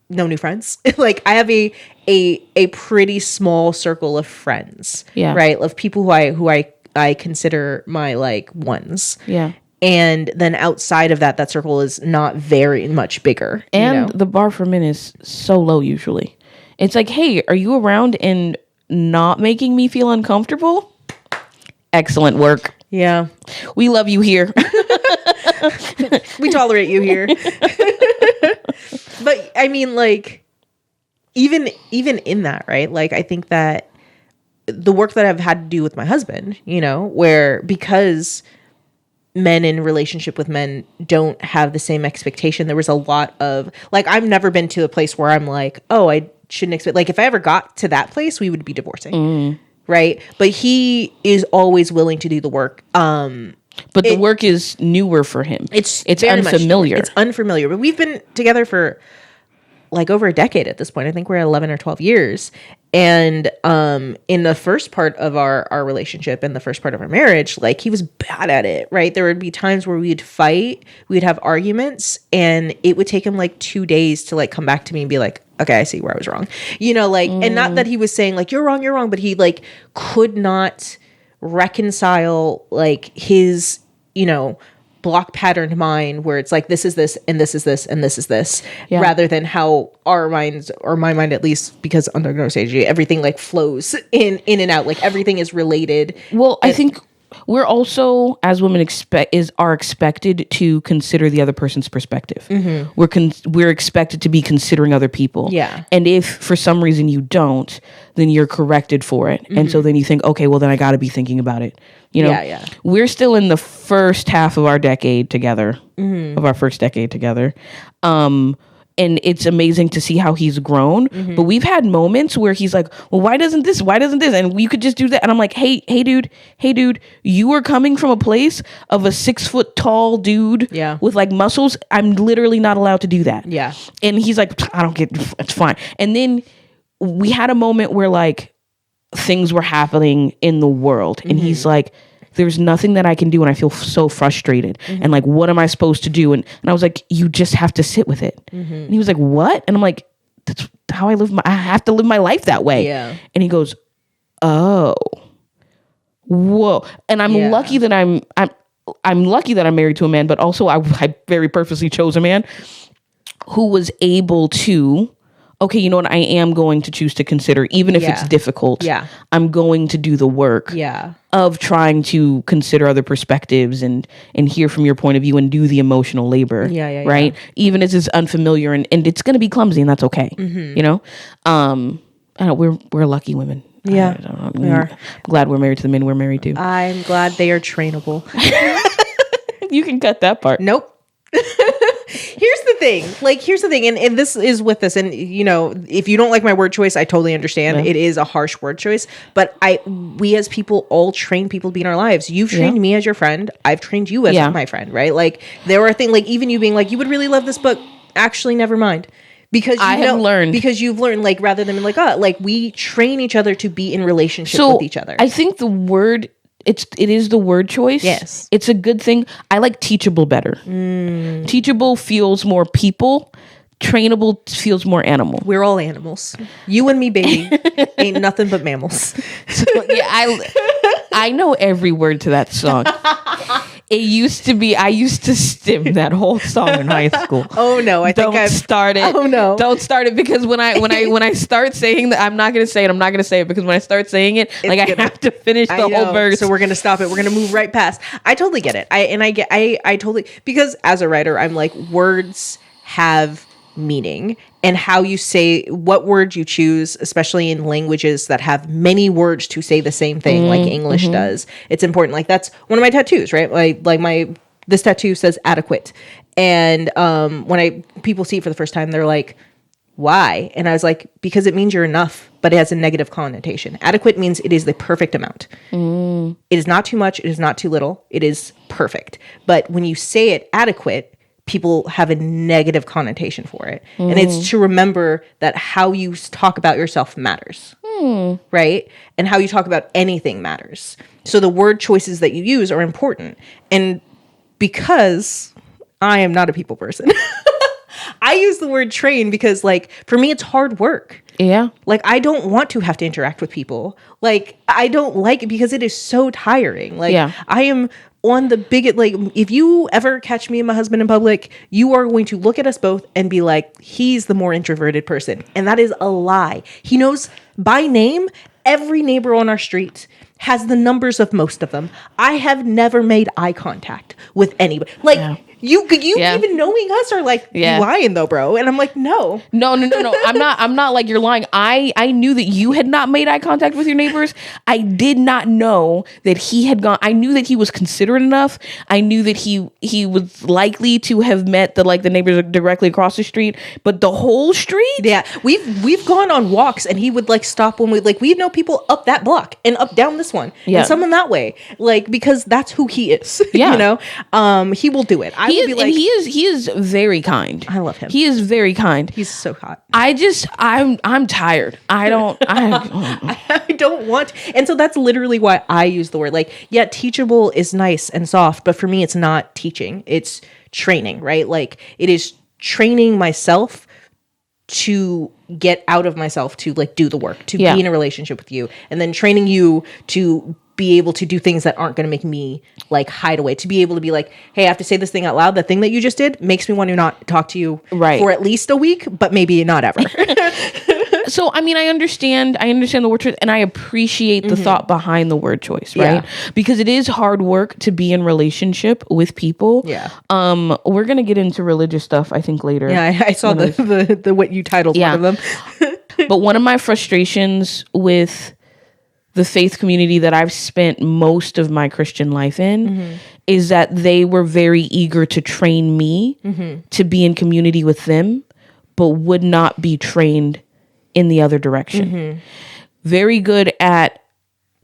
no new friends. Like I have a pretty small circle of friends. Yeah. Right. Of people who I consider my like ones. Yeah. And then outside of that circle is not very much bigger. And you know? The bar for men is so low usually. It's like, hey, are you around and not making me feel uncomfortable? Excellent work. Yeah. We love you here. We tolerate you here. But I mean, like, even in that, right? Like, I think that the work that I've had to do with my husband, you know, where because men in relationship with men don't have the same expectation, there was a lot of, like, I've never been to a place where I'm like, oh, I shouldn't expect, like, if I ever got to that place, we would be divorcing. Right? But he is always willing to do the work. But the work is newer for him. It's unfamiliar. It's unfamiliar. But we've been together for like over a decade at this point. I think we're at 11 or 12 years. And in the first part of our relationship and the first part of our marriage, like he was bad at it, right? There would be times where we'd fight, we'd have arguments, and it would take him like 2 days to like come back to me and be like, okay, I see where I was wrong. You know, like, and not that he was saying like, you're wrong, but he like could not reconcile like his, you know, block patterned mind where it's like this is this and this is this and this is this, rather than how our minds, or my mind at least, because undiagnosed ADHD, everything like flows in and out, like everything is related. Well, I think We're also, as women, are expected to consider the other person's perspective. We're expected to be considering other people. Yeah. And if for some reason you don't, then you're corrected for it. And so then you think, okay, well then I got to be thinking about it. You know, Yeah. we're still in the first half of our decade together, of our first decade together. And it's amazing to see how he's grown. But we've had moments where he's like, well, why doesn't this? And we could just do that. And I'm like, hey, dude, you are coming from a place of a 6 foot tall dude with like muscles. I'm literally not allowed to do that. Yeah. And he's like, I don't get, it's fine. And then we had a moment where like things were happening in the world. And he's like, there's nothing that I can do, and I feel so frustrated. And like, what am I supposed to do? And I was like, you just have to sit with it. And he was like, what? And I'm like, that's how I live. I have to live my life that way. Yeah. And he goes, oh, whoa. And I'm lucky that I'm lucky that I'm married to a man, but also I very purposely chose a man who was able to, okay, you know what? I am going to choose to consider, even if it's difficult. Yeah. I'm going to do the work of trying to consider other perspectives and hear from your point of view and do the emotional labor. Right? Even as it's unfamiliar and it's going to be clumsy, and that's okay. You know? I know we're lucky women. Yeah. We are. I'm glad we're married to the men we're married to. I'm glad they are trainable. You can cut that part. Nope. Here's the thing. And this is with this. And, you know, if you don't like my word choice, I totally understand. It is a harsh word choice. But we as people all train people to be in our lives. You've trained me as your friend. I've trained you as my friend, right? Like, there are things like, even you being like, you would really love this book. Actually, never mind. Because you've learned, like, rather than like, oh, like, we train each other to be in relationship with each other. I think the word, it is the word choice. Yes. It's a good thing. I like teachable better. Teachable feels more people. Trainable feels more animal. We're all animals. You and me, baby, ain't nothing but mammals. So, yeah, I know every word to that song. It used to be, I used to stim that whole song in high school. Oh no, Don't start it. Oh no. Don't start it, because when I start saying that, I'm not going to say it because when I start saying it, I have to finish the whole verse. So we're going to stop it. We're going to move right past. I totally get it. I totally, because as a writer, I'm like, words have meaning, and how you say what word you choose, especially in languages that have many words to say the same thing, like English does. It's important. Like, that's one of my tattoos, right? Like this tattoo says adequate, and when people see it for the first time, they're like, why? And I was like, because it means you're enough, but it has a negative connotation. Adequate means it is the perfect amount. It is not too much. It is not too little. It is perfect. But when you say it adequate, people have a negative connotation for it. And it's to remember that how you talk about yourself matters, right? And how you talk about anything matters. So the word choices that you use are important. And because I am not a people person, I use the word train because, like, for me, it's hard work. Yeah. Like, I don't want to have to interact with people. Like, I don't like it because it is so tiring. Like, I am on the biggest, like, if you ever catch me and my husband in public, you are going to look at us both and be like, he's the more introverted person. And that is a lie. He knows by name every neighbor on our street, has the numbers of most of them. I have never made eye contact with anybody. Like, you even knowing us are like, you lying though, bro. And I'm like, no. I'm not like, you're lying. I knew that you had not made eye contact with your neighbors. I did not know that he had gone. I knew that he was considerate enough. I knew that he was likely to have met the neighbors directly across the street, but the whole street. Yeah, we've gone on walks and he would like stop when we know people up that block and up down this one and someone that way, like, because that's who he is. You know, he will do it. He is very kind. I love him. He is very kind. He's so hot. I'm tired. I don't want. And so that's literally why I use the word, like, yeah, teachable is nice and soft, but for me, it's not teaching. It's training, right? Like, it is training myself to get out of myself, to like do the work, to be in a relationship with you, and then training you to be able to do things that aren't going to make me like hide away, to be able to be like, hey, I have to say this thing out loud. The thing that you just did makes me want to not talk to you for at least a week, but maybe not ever. So, I mean, I understand the word choice, and I appreciate the thought behind the word choice, right? Because it is hard work to be in relationship with people. Yeah. We're going to get into religious stuff, I think, later. Yeah, I saw the what you titled one of them. But one of my frustrations with the faith community that I've spent most of my Christian life in is that they were very eager to train me to be in community with them, but would not be trained in the other direction. Very good at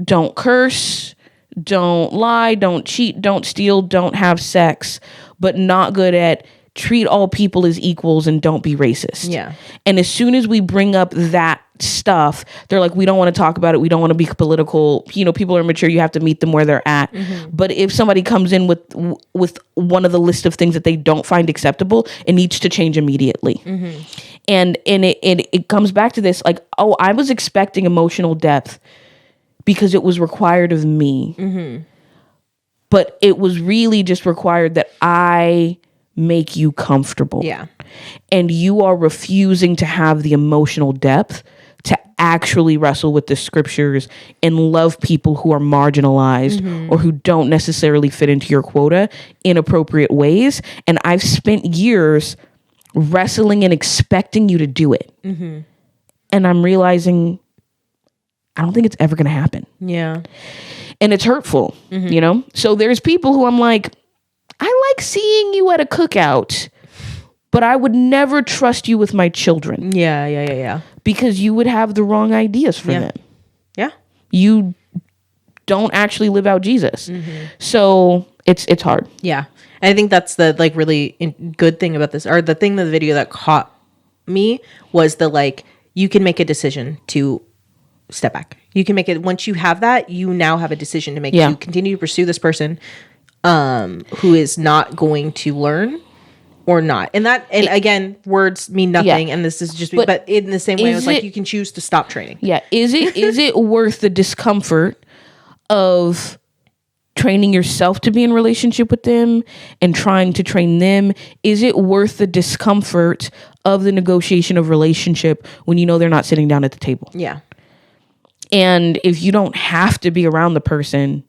don't curse, don't lie, don't cheat, don't steal, don't have sex, but not good at treat all people as equals and don't be racist. Yeah. And as soon as we bring up that stuff, they're like, we don't want to talk about it. We don't want to be political. You know, people are mature. You have to meet them where they're at. But if somebody comes in with one of the list of things that they don't find acceptable, it needs to change immediately. And it comes back to this, like, oh, I was expecting emotional depth because it was required of me. But it was really just required that I make you comfortable. Yeah. And you are refusing to have the emotional depth to actually wrestle with the scriptures and love people who are marginalized or who don't necessarily fit into your quota in appropriate ways. And I've spent years wrestling and expecting you to do it. And I'm realizing I don't think it's ever going to happen. Yeah. And it's hurtful, you know? So there's people who I'm like, I like seeing you at a cookout, but I would never trust you with my children. Yeah. Because you would have the wrong ideas for them. Yeah. You don't actually live out Jesus. So it's hard. Yeah. And I think that's the like really good thing about this, or the thing, the video that caught me was the, like, you can make a decision to step back. You can make it, once you have that, you now have a decision to make. Yeah. You continue to pursue this person who is not going to learn or not. And that, and again, words mean nothing. And this is just, but in the same way, it was like, you can choose to stop training. Yeah. Is it worth the discomfort of training yourself to be in relationship with them and trying to train them? Is it worth the discomfort of the negotiation of relationship when you know they're not sitting down at the table? Yeah. And if you don't have to be around the person,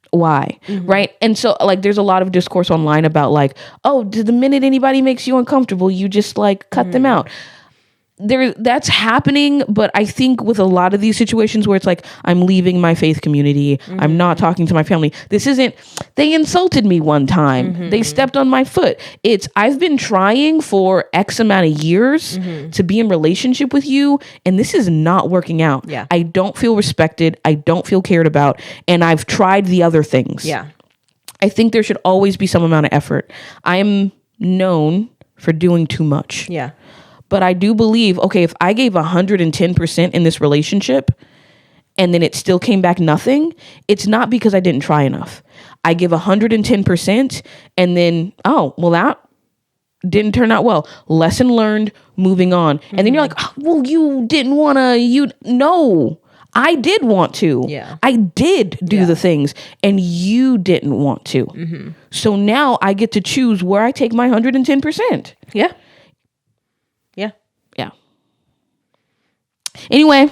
why? Right? And so, like, there's a lot of discourse online about, like, oh, the minute anybody makes you uncomfortable, you just, like, cut them out. That's happening, but I think with a lot of these situations where it's like, I'm leaving my faith community, I'm not talking to my family. This isn't, they insulted me one time, they stepped on my foot. It's, I've been trying for X amount of years to be in relationship with you, and this is not working out. Yeah. I don't feel respected, I don't feel cared about, and I've tried the other things. Yeah. I think there should always be some amount of effort. I'm known for doing too much. Yeah. But I do believe, okay, if I gave 110% in this relationship and then it still came back nothing, it's not because I didn't try enough. I give 110% and then, oh, well, that didn't turn out well. Lesson learned, moving on. And then you're like, oh, well, you didn't want to, no, I did want to. Yeah. I did do the things and you didn't want to. So now I get to choose where I take my 110%. Yeah. Yeah. Anyway,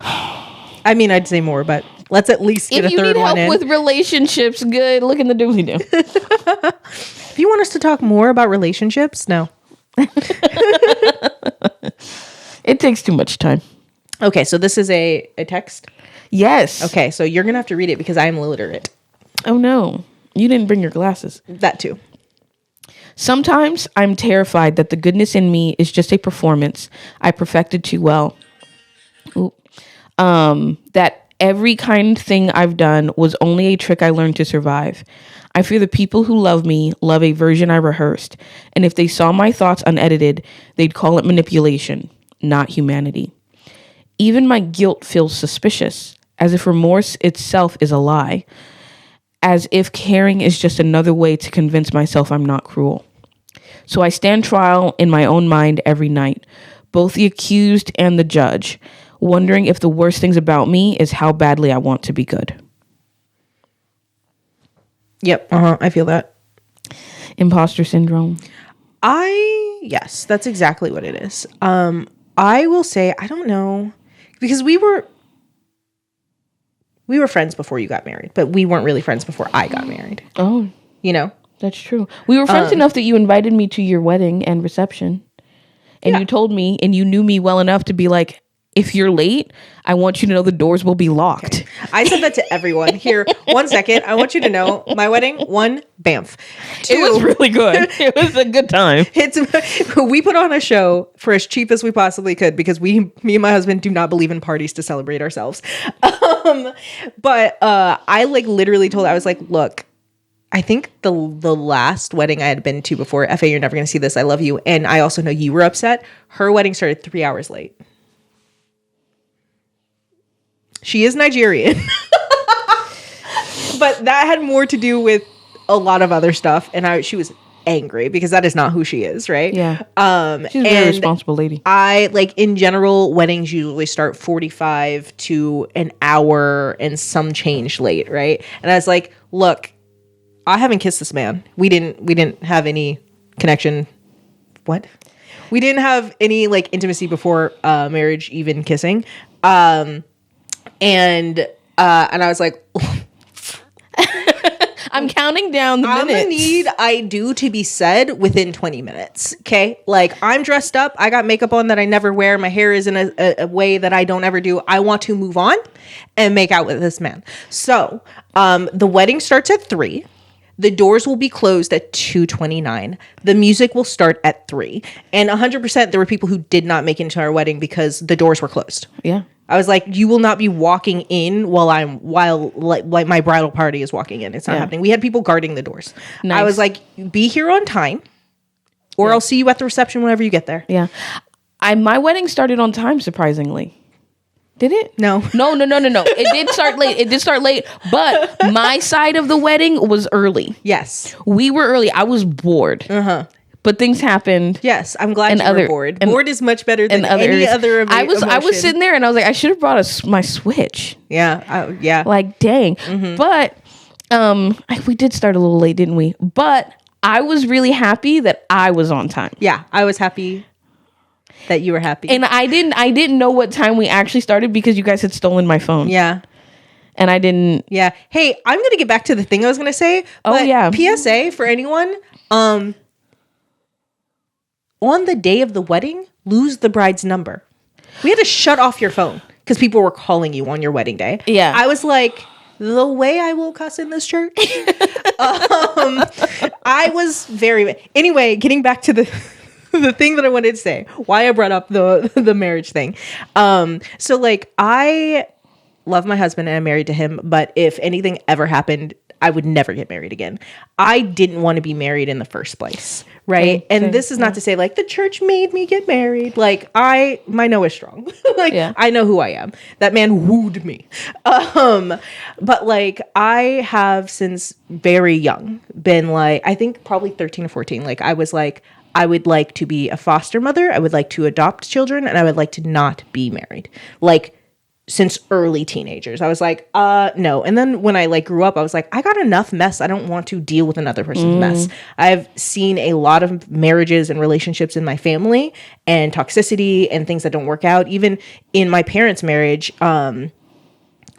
I mean, I'd say more, but let's at least get a third one in. If you need help with relationships, good. Look in the doobly doo. If you want us to talk more about relationships, no. It takes too much time. Okay, so this is a text. Yes. Okay, so you're gonna have to read it because I'm illiterate. Oh no, you didn't bring your glasses. That too. Sometimes I'm terrified that the goodness in me is just a performance I perfected too well. That every kind thing I've done was only a trick I learned to survive. I fear the people who love me love a version I rehearsed, and if they saw my thoughts unedited, they'd call it manipulation, not humanity. Even my guilt feels suspicious, as if remorse itself is a lie, as if caring is just another way to convince myself I'm not cruel. So I stand trial in my own mind every night, both the accused and the judge, wondering if the worst things about me is how badly I want to be good. Yep. I feel that. Imposter syndrome. Yes, that's exactly what it is. I will say, I don't know, because we were friends before you got married, but we weren't really friends before I got married. Oh, You know? that's true. We were friends enough that you invited me to your wedding and reception. And you told me, and you knew me well enough to be like, if you're late, I want you to know the doors will be locked. I said that to everyone. Here, 1 second. I want you to know my wedding, 1, Banff. 2, It was really good. It was a good time. We put on a show for as cheap as we possibly could because me and my husband do not believe in parties to celebrate ourselves. But I like literally told, I was like, look, I think the last wedding I had been to before, FA, you're never going to see this. I love you. And I also know you were upset. Her wedding started 3 hours late. She is Nigerian. But that had more to do with a lot of other stuff. And she was angry because that is not who she is, right? Yeah. She's a very responsible lady. I like, in general, weddings usually start 45 to an hour and some change late, right? And I was like, look, I haven't kissed this man. We didn't have any connection. What? We didn't have any like intimacy before marriage, even kissing. And I was like, I'm counting down the I'm minutes. gonna need I do to be said within 20 minutes. Okay. Like, I'm dressed up. I got makeup on that I never wear. My hair is in a way that I don't ever do. I want to move on and make out with this man. So, the wedding starts at 3. The doors will be closed at 2:29. The music will start at 3. And 100% there were people who did not make it into our wedding because the doors were closed. Yeah. I was like, you will not be walking in while my bridal party is walking in. It's not happening. We had people guarding the doors. Nice. I was like, be here on time, or I'll see you at the reception whenever you get there. Yeah. My wedding started on time, surprisingly. Did it? No. No. It did start late. But my side of the wedding was early. Yes. We were early. I was bored. But things happened. Yes, I'm glad you were bored. Bored is much better than any other I was sitting there and I was like, I should have brought my Switch. Yeah. Yeah. Like, dang. But we did start a little late, didn't we? But I was really happy that I was on time. Yeah, I was happy that you were happy. And I didn't know what time we actually started because you guys had stolen my phone. Yeah. And I didn't. Yeah. Hey, I'm going to get back to the thing I was going to say. Oh, yeah. PSA for anyone. On the day of the wedding, lose the bride's number. We had to shut off your phone because people were calling you on your wedding day. Yeah. I was like, the way I will cuss in this church. I was very... Anyway, getting back to the thing that I wanted to say, why I brought up the marriage thing. So like, I love my husband and I'm married to him, but if anything ever happened, I would never get married again. I didn't want to be married in the first place, right? And this is not to say like the church made me get married. Like my no is strong. Like I know who I am. That man wooed me. But like I have since very young been like, I think probably 13 or 14. Like I was like, I would like to be a foster mother. I would like to adopt children, and I would like to not be married. Like since early teenagers, I was like, no. And then when I like grew up, I was like, I got enough mess. I don't want to deal with another person's mess. I've seen a lot of marriages and relationships in my family and toxicity and things that don't work out. Even in my parents' marriage,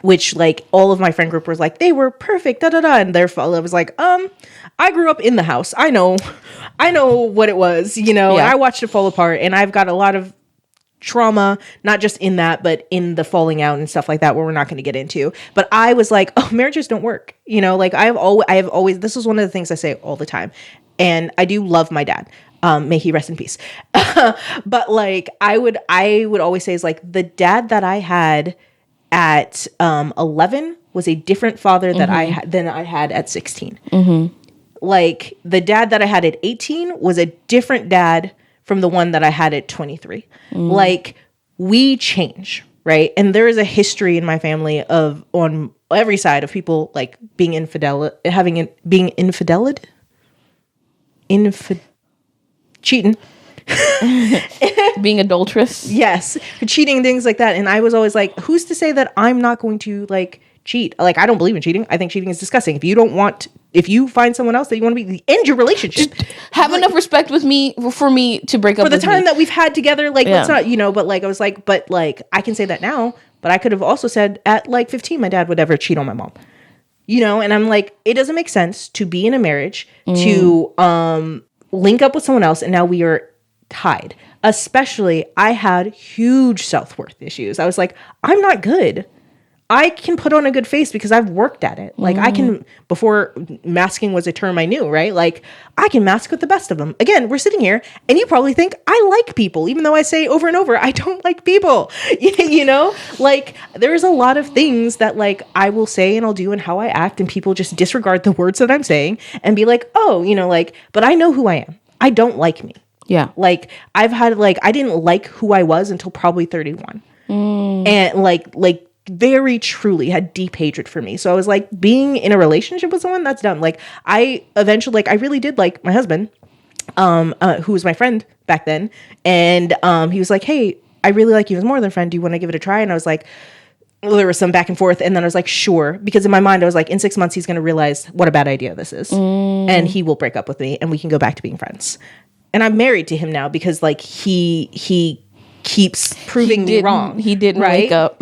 which like all of my friend group was like, they were perfect, and therefore I was like, I grew up in the house. I know what it was, you know, and I watched it fall apart, and I've got a lot of trauma, not just in that, but in the falling out and stuff like that, where we're not going to get into. But I was like, oh, marriages don't work. You know, like I have always, this is one of the things I say all the time. And I do love my dad. May he rest in peace. But like, I would always say is like the dad that I had at 11 was a different father that than I had at 16. Like the dad that I had at 18 was a different dad from the one that I had at 23. Like we change, right? And there is a history in my family of on every side of people like being cheating. Being adulterous. Yes. Cheating, things like that. And I was always like, who's to say that I'm not going to like cheat. Like, I don't believe in cheating. I think cheating is disgusting. If you find someone else that you want to be, end your relationship. Just have enough respect with me for me to break up for the with time me. that we've had together. Like, let's not, but like, I was like, but like, I can say that now, but I could have also said at like 15, my dad would ever cheat on my mom, and I'm like, it doesn't make sense to be in a marriage, to link up with someone else, and now we are tied. Especially, I had huge self-worth issues. I was like, I'm not good. I can put on a good face because I've worked at it. Like, I can, before masking was a term I knew, right? Like, I can mask with the best of them. Again, we're sitting here and you probably think I like people, even though I say over and over, I don't like people, like, there's a lot of things that like I will say and I'll do and how I act, and people just disregard the words that I'm saying and be like, oh, but I know who I am. I don't like me. Yeah. Like, I've had, like, I didn't like who I was until probably 31. And like very truly had deep hatred for me. So I was like, being in a relationship with someone, that's dumb. Like, I eventually, like, I really did like my husband, who was my friend back then. And he was like, hey, I really like you as more than a friend. Do you want to give it a try? And I was like, well, there was some back and forth. And then I was like, sure. Because in my mind, I was like, in 6 months, he's going to realize what a bad idea this is. And he will break up with me and we can go back to being friends. And I'm married to him now because like he keeps proving me wrong. He didn't right? wake up.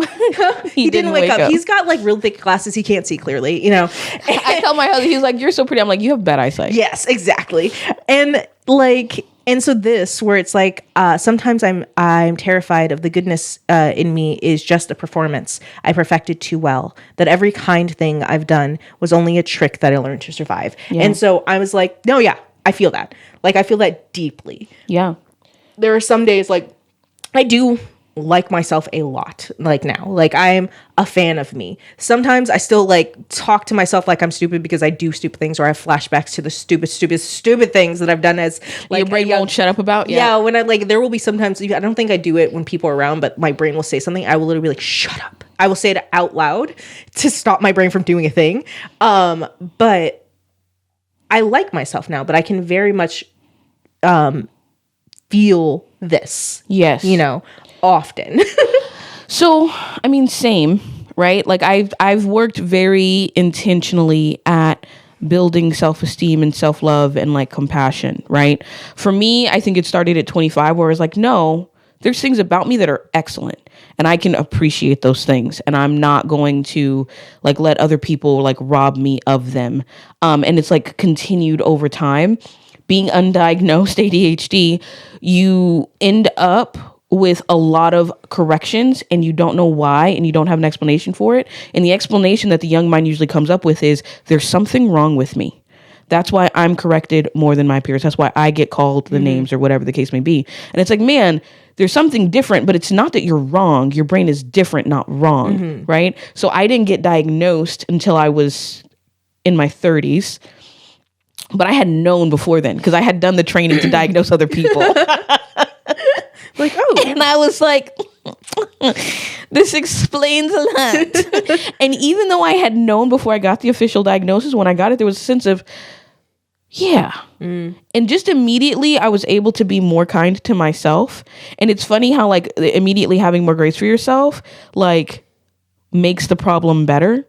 He didn't wake up. He's got like real thick glasses. He can't see clearly, I tell my husband, he's like, you're so pretty. I'm like, you have bad eyesight. Yes, exactly. And like, and so this, where it's like, sometimes I'm terrified of the goodness in me is just a performance I perfected too well. That every kind thing I've done was only a trick that I learned to survive. Yeah. And so I was like, no, yeah, I feel that. Like, I feel that deeply. Yeah. There are some days like I do like myself a lot, like now. Like, I'm a fan of me. Sometimes I still like talk to myself like I'm stupid because I do stupid things, or I have flashbacks to the stupid things that I've done as like your brain won't shut up about. Yeah, when I like, there will be sometimes, I don't think I do it when people are around, but my brain will say something. I will literally be like, shut up. I will say it out loud to stop my brain from doing a thing. But I like myself now, but I can very much feel this. Yes. Often. So, I mean, same, right? Like, I've worked very intentionally at building self-esteem and self-love and like compassion, right? For me, I think it started at 25 where I was like, no, there's things about me that are excellent and I can appreciate those things. And I'm not going to like let other people like rob me of them. And it's like continued over time. Being undiagnosed ADHD, you end up with a lot of corrections and you don't know why and you don't have an explanation for it. And the explanation that the young mind usually comes up with is there's something wrong with me. That's why I'm corrected more than my peers. That's why I get called the names or whatever the case may be. And it's like, man, there's something different, but it's not that you're wrong. Your brain is different, not wrong, right? So I didn't get diagnosed until I was in my 30s. But I had known before then because I had done the training to diagnose other people. Like, oh. And I was like, this explains a lot. And even though I had known before I got the official diagnosis, when I got it, there was a sense of, yeah. And just immediately I was able to be more kind to myself. And it's funny how like immediately having more grace for yourself, like, makes the problem better.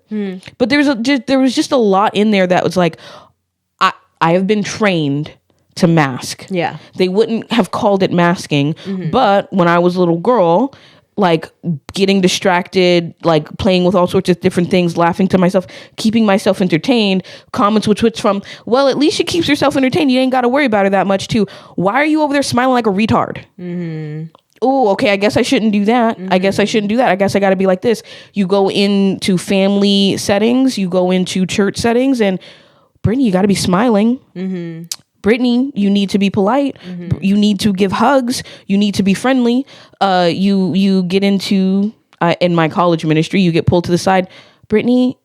But there was just a lot in there that was like, I have been trained to mask. Yeah. They wouldn't have called it masking, but when I was a little girl, like getting distracted, like playing with all sorts of different things, laughing to myself, keeping myself entertained, comments would switch from, well, at least she keeps herself entertained. You ain't got to worry about her that much, to, why are you over there smiling like a retard? Oh, okay, I guess I shouldn't do that. I guess I shouldn't do that. I guess I got to be like this. You go into family settings, you go into church settings, and Brittany, you got to be smiling. Brittany, you need to be polite. You need to give hugs. You need to be friendly. You get into, in my college ministry, you get pulled to the side. Brittany,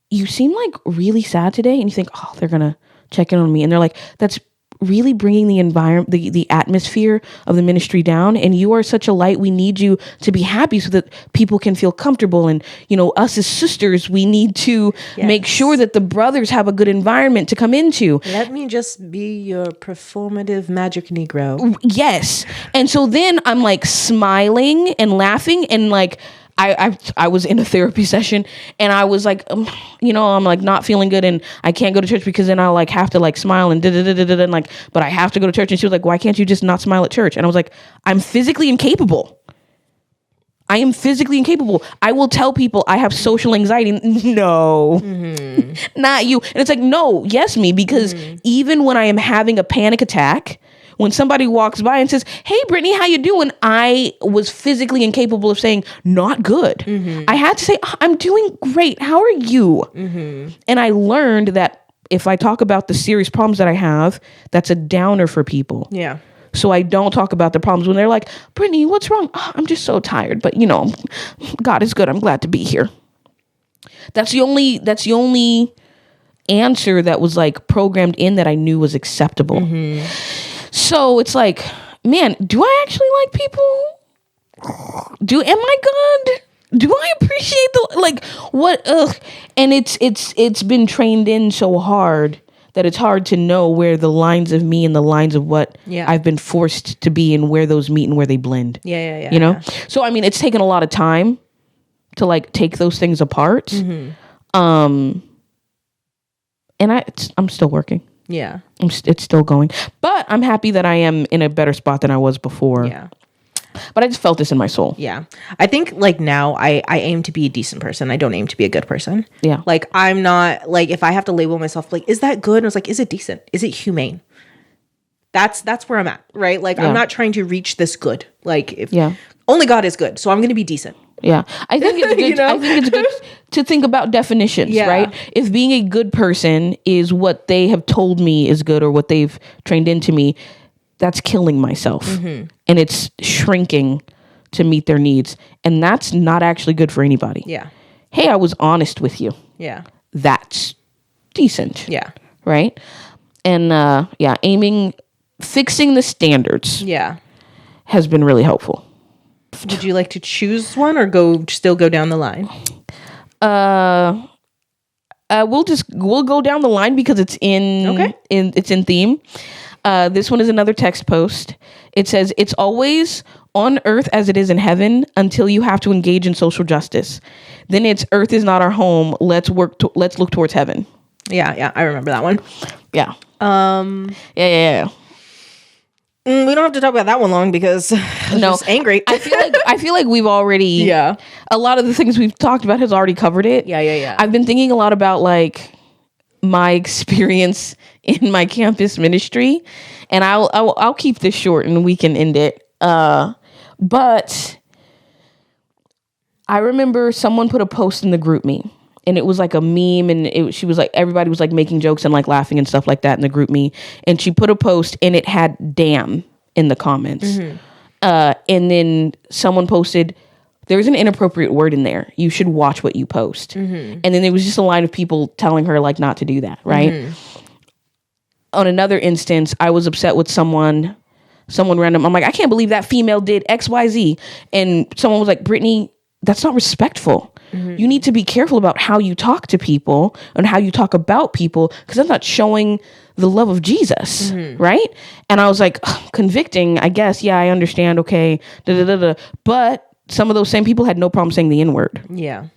you seem like really sad today. And you think, oh, they're going to check in on me. And they're like, that's really bringing the environment, the atmosphere of the ministry down. And you are such a light. We need you to be happy so that people can feel comfortable. And, us as sisters, we need to make sure that the brothers have a good environment to come into. Let me just be your performative magic Negro. Yes. And so then I'm like smiling and laughing and like, I was in a therapy session and I was like, I'm like not feeling good and I can't go to church because then I like have to like smile and and like, but I have to go to church. And she was like, why can't you just not smile at church? And I was like, I'm physically incapable. I am physically incapable. I will tell people I have social anxiety. No, not you. And it's like, no, yes, me, because even when I am having a panic attack, when somebody walks by and says, hey, Brittany, how you doing? I was physically incapable of saying, not good. I had to say, I'm doing great. How are you? And I learned that if I talk about the serious problems that I have, that's a downer for people. Yeah. So I don't talk about the problems when they're like, Brittany, what's wrong? Oh, I'm just so tired. But, God is good. I'm glad to be here. That's the only answer that was like programmed in that I knew was acceptable. So it's like, man, do I actually like people? Am I good? Do I appreciate what? And it's been trained in so hard that it's hard to know where the lines of me and the lines of what I've been forced to be and where those meet and where they blend. Yeah. So I mean, it's taken a lot of time to like take those things apart. And I'm still working. Yeah. It's still going, but I'm happy that I am in a better spot than I was before. Yeah. But I just felt this in my soul. Yeah. I think like now I aim to be a decent person. I don't aim to be a good person. Yeah. Like I'm not like, if I have to label myself like, is that good? And I was like, is it decent? Is it humane? That's where I'm at. Right. Like I'm not trying to reach this good. Like if only God is good. So I'm going to be decent. Yeah. I think it's good. I think it's good to think about definitions, right? If being a good person is what they have told me is good or what they've trained into me, that's killing myself. And it's shrinking to meet their needs. And that's not actually good for anybody. Yeah. Hey, I was honest with you. Yeah. That's decent. Yeah. Right? And fixing the standards has been really helpful. Would you like to choose one or still go down the line? We'll go down the line because it's in theme. This one is another text post. It says, it's always on earth as it is in heaven until you have to engage in social justice. Then it's earth is not our home. Let's look towards heaven. Yeah. I remember that one. Yeah. Yeah. We don't have to talk about that one long because I'm just angry. I feel like we've already a lot of the things we've talked about has already covered it. Yeah. I've been thinking a lot about like my experience in my campus ministry, and I'll keep this short and we can end it. But I remember someone put a post in the group me. And it was like a meme, and she was like, everybody was like making jokes and like laughing and stuff like that in the group me. And she put a post and it had damn in the comments. And then someone posted, there's an inappropriate word in there. You should watch what you post. And then there was just a line of people telling her like not to do that. Right. On another instance, I was upset with someone random. I'm like, I can't believe that female did XYZ. And someone was like, Brittany, that's not respectful. You need to be careful about how you talk to people and how you talk about people, because that's not showing the love of Jesus, right? And I was like, convicting, I guess. Yeah, I understand. Okay, but some of those same people had no problem saying the N-word. Yeah.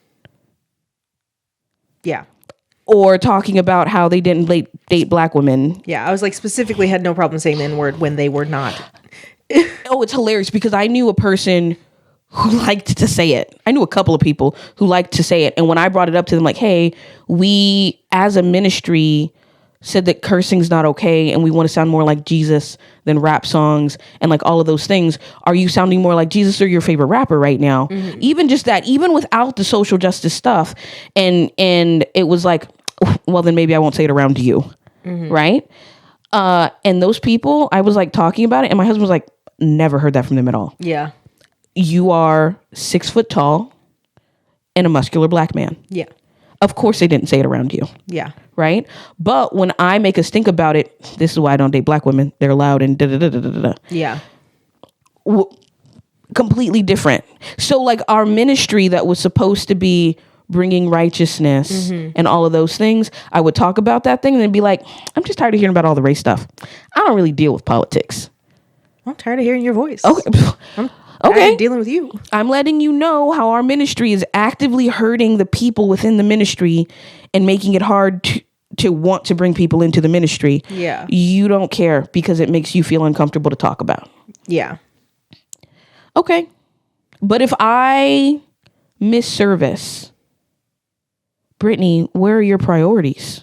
Or talking about how they didn't date black women. Yeah, I was like, specifically had no problem saying the N-word when they were not. Oh, it's hilarious because I knew a person who liked to say it. I knew a couple of people who liked to say it. And when I brought it up to them, like, hey, we as a ministry said that cursing's not okay and we want to sound more like Jesus than rap songs and like all of those things. Are you sounding more like Jesus or your favorite rapper right now? Even just that, even without the social justice stuff. And it was like, well, then maybe I won't say it around you. Right? And those people, I was like talking about it and my husband was like, never heard that from them at all. Yeah. You are 6 foot tall and a muscular black man. Yeah. Of course they didn't say it around you. Yeah. Right? But when I make a stink about it, this is why I don't date black women. They're loud and da-da-da-da-da-da. Yeah. Completely different. So like our ministry that was supposed to be bringing righteousness and all of those things, I would talk about that thing and then be like, I'm just tired of hearing about all the race stuff. I don't really deal with politics. I'm tired of hearing your voice. Okay. Okay. I'm dealing with you. I'm letting you know how our ministry is actively hurting the people within the ministry and making it hard to want to bring people into the ministry. Yeah. You don't care because it makes you feel uncomfortable to talk about. Yeah. Okay. But if I miss service, Brittany, where are your priorities?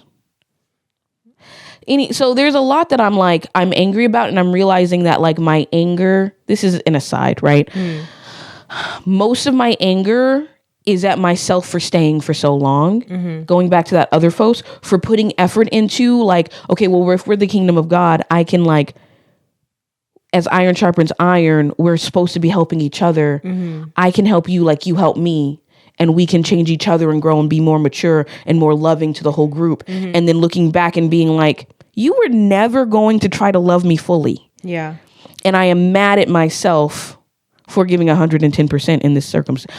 So there's a lot that I'm angry about, and I'm realizing that like my anger, this is an aside, right? Most of my anger is at myself for staying for so long, going back to that other folks, for putting effort into like, okay, well, if we're the kingdom of God, I can like, as iron sharpens iron, we're supposed to be helping each other. I can help you like you help me, and we can change each other and grow and be more mature and more loving to the whole group. And then looking back and being like, you were never going to try to love me fully. Yeah. And I am mad at myself for giving 110% in this circumstance.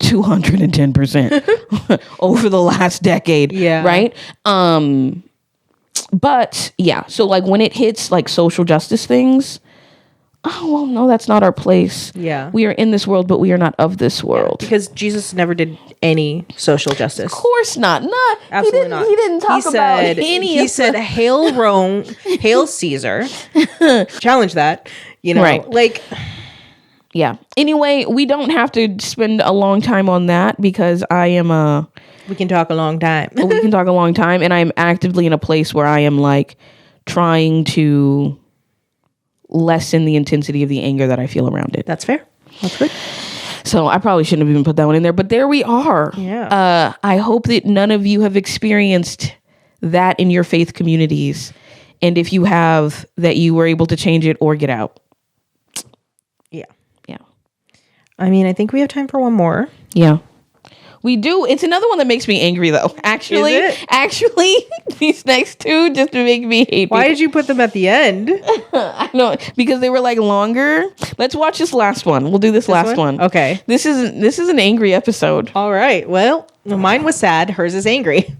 210% over the last decade. Yeah. Right. But yeah, so like when it hits like social justice things, oh, well, no, that's not our place. Yeah. We are in this world, but we are not of this world. Because Jesus never did any social justice. Of course not. Not Absolutely not. He didn't talk about any He said, "Hail Rome, hail Caesar." Challenge that, Right. Like, yeah. Anyway, we don't have to spend a long time on that because I am we can talk a long time. we can talk a long time, and I am actively in a place where I am like trying to lessen the intensity of the anger that I feel around it. That's fair. That's good. So I probably shouldn't have even put that one in there, but there we are. Yeah. I hope that none of you have experienced that in your faith communities. And if you have, that you were able to change it or get out. Yeah. Yeah. I mean, I think we have time for one more. Yeah. We do. It's another one that makes me angry, though. Actually, these next two just to make me hate. Why did you put them at the end? I know, because they were like longer. Let's watch this last one. We'll do this last one. Okay. This is an angry episode. All right. Well, mine was sad. Hers is angry.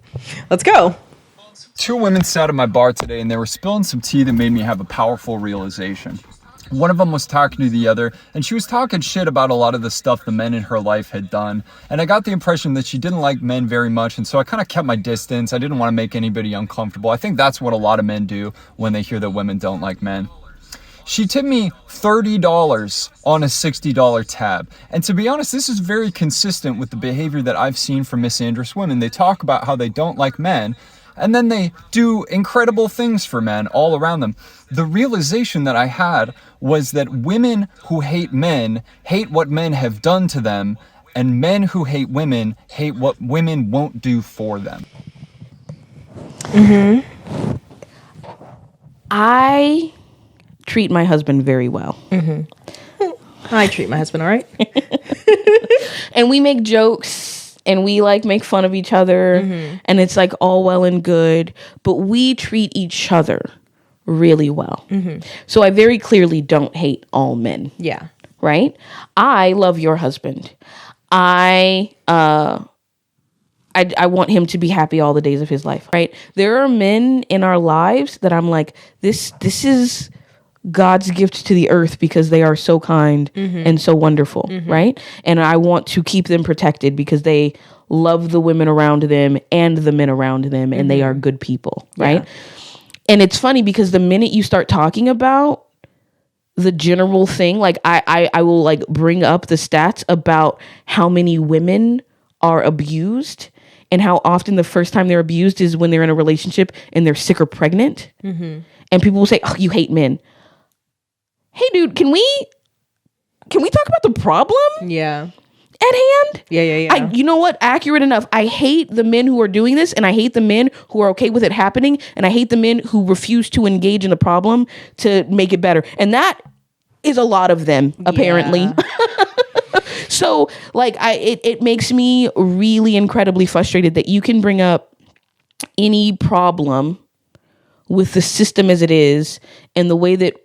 Let's go. Two women sat at my bar today and they were spilling some tea that made me have a powerful realization. One of them was talking to the other, and she was talking shit about a lot of the stuff the men in her life had done. And I got the impression that she didn't like men very much, and so I kind of kept my distance. I didn't want to make anybody uncomfortable. I think that's what a lot of men do when they hear that women don't like men. She tipped me $30 on a $60 tab. And to be honest, this is very consistent with the behavior that I've seen from misandrous women. They talk about how they don't like men, and then they do incredible things for men all around them. The realization that I had was that women who hate men hate what men have done to them, and men who hate women hate what women won't do for them. Mm-hmm. I treat my husband very well. Mm-hmm. I treat my husband all right. And we make jokes and we like make fun of each other, and it's like all well and good, but we treat each other really well. So I very clearly don't hate all men. Yeah. Right? I love your husband. I want him to be happy all the days of his life, right? There are men in our lives that I'm like, this is God's gift to the earth because they are so kind and so wonderful, right? And I want to keep them protected because they love the women around them and the men around them, and they are good people, right? Yeah. And it's funny because the minute you start talking about the general thing, like I will like bring up the stats about how many women are abused and how often the first time they're abused is when they're in a relationship and they're sick or pregnant. And people will say, oh, you hate men. Hey, dude, can we talk about the problem? Yeah. At hand? Yeah. You know what? Accurate enough. I hate the men who are doing this, and I hate the men who are okay with it happening, and I hate the men who refuse to engage in the problem to make it better. And that is a lot of them, apparently. Yeah. So, like, it makes me really incredibly frustrated that you can bring up any problem with the system as it is and the way that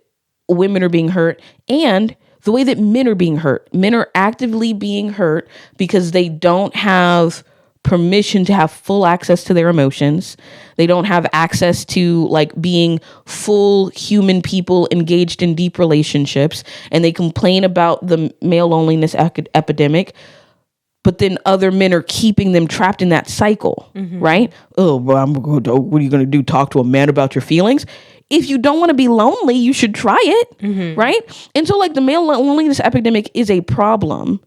women are being hurt and the way that men are being hurt. Men are actively being hurt because they don't have permission to have full access to their emotions. They don't have access to like being full human people engaged in deep relationships, and they complain about the male loneliness epidemic. But then other men are keeping them trapped in that cycle, right? Oh, well, what are you going to do? Talk to a man about your feelings? If you don't want to be lonely, you should try it, right? And so like the male loneliness epidemic is a problem,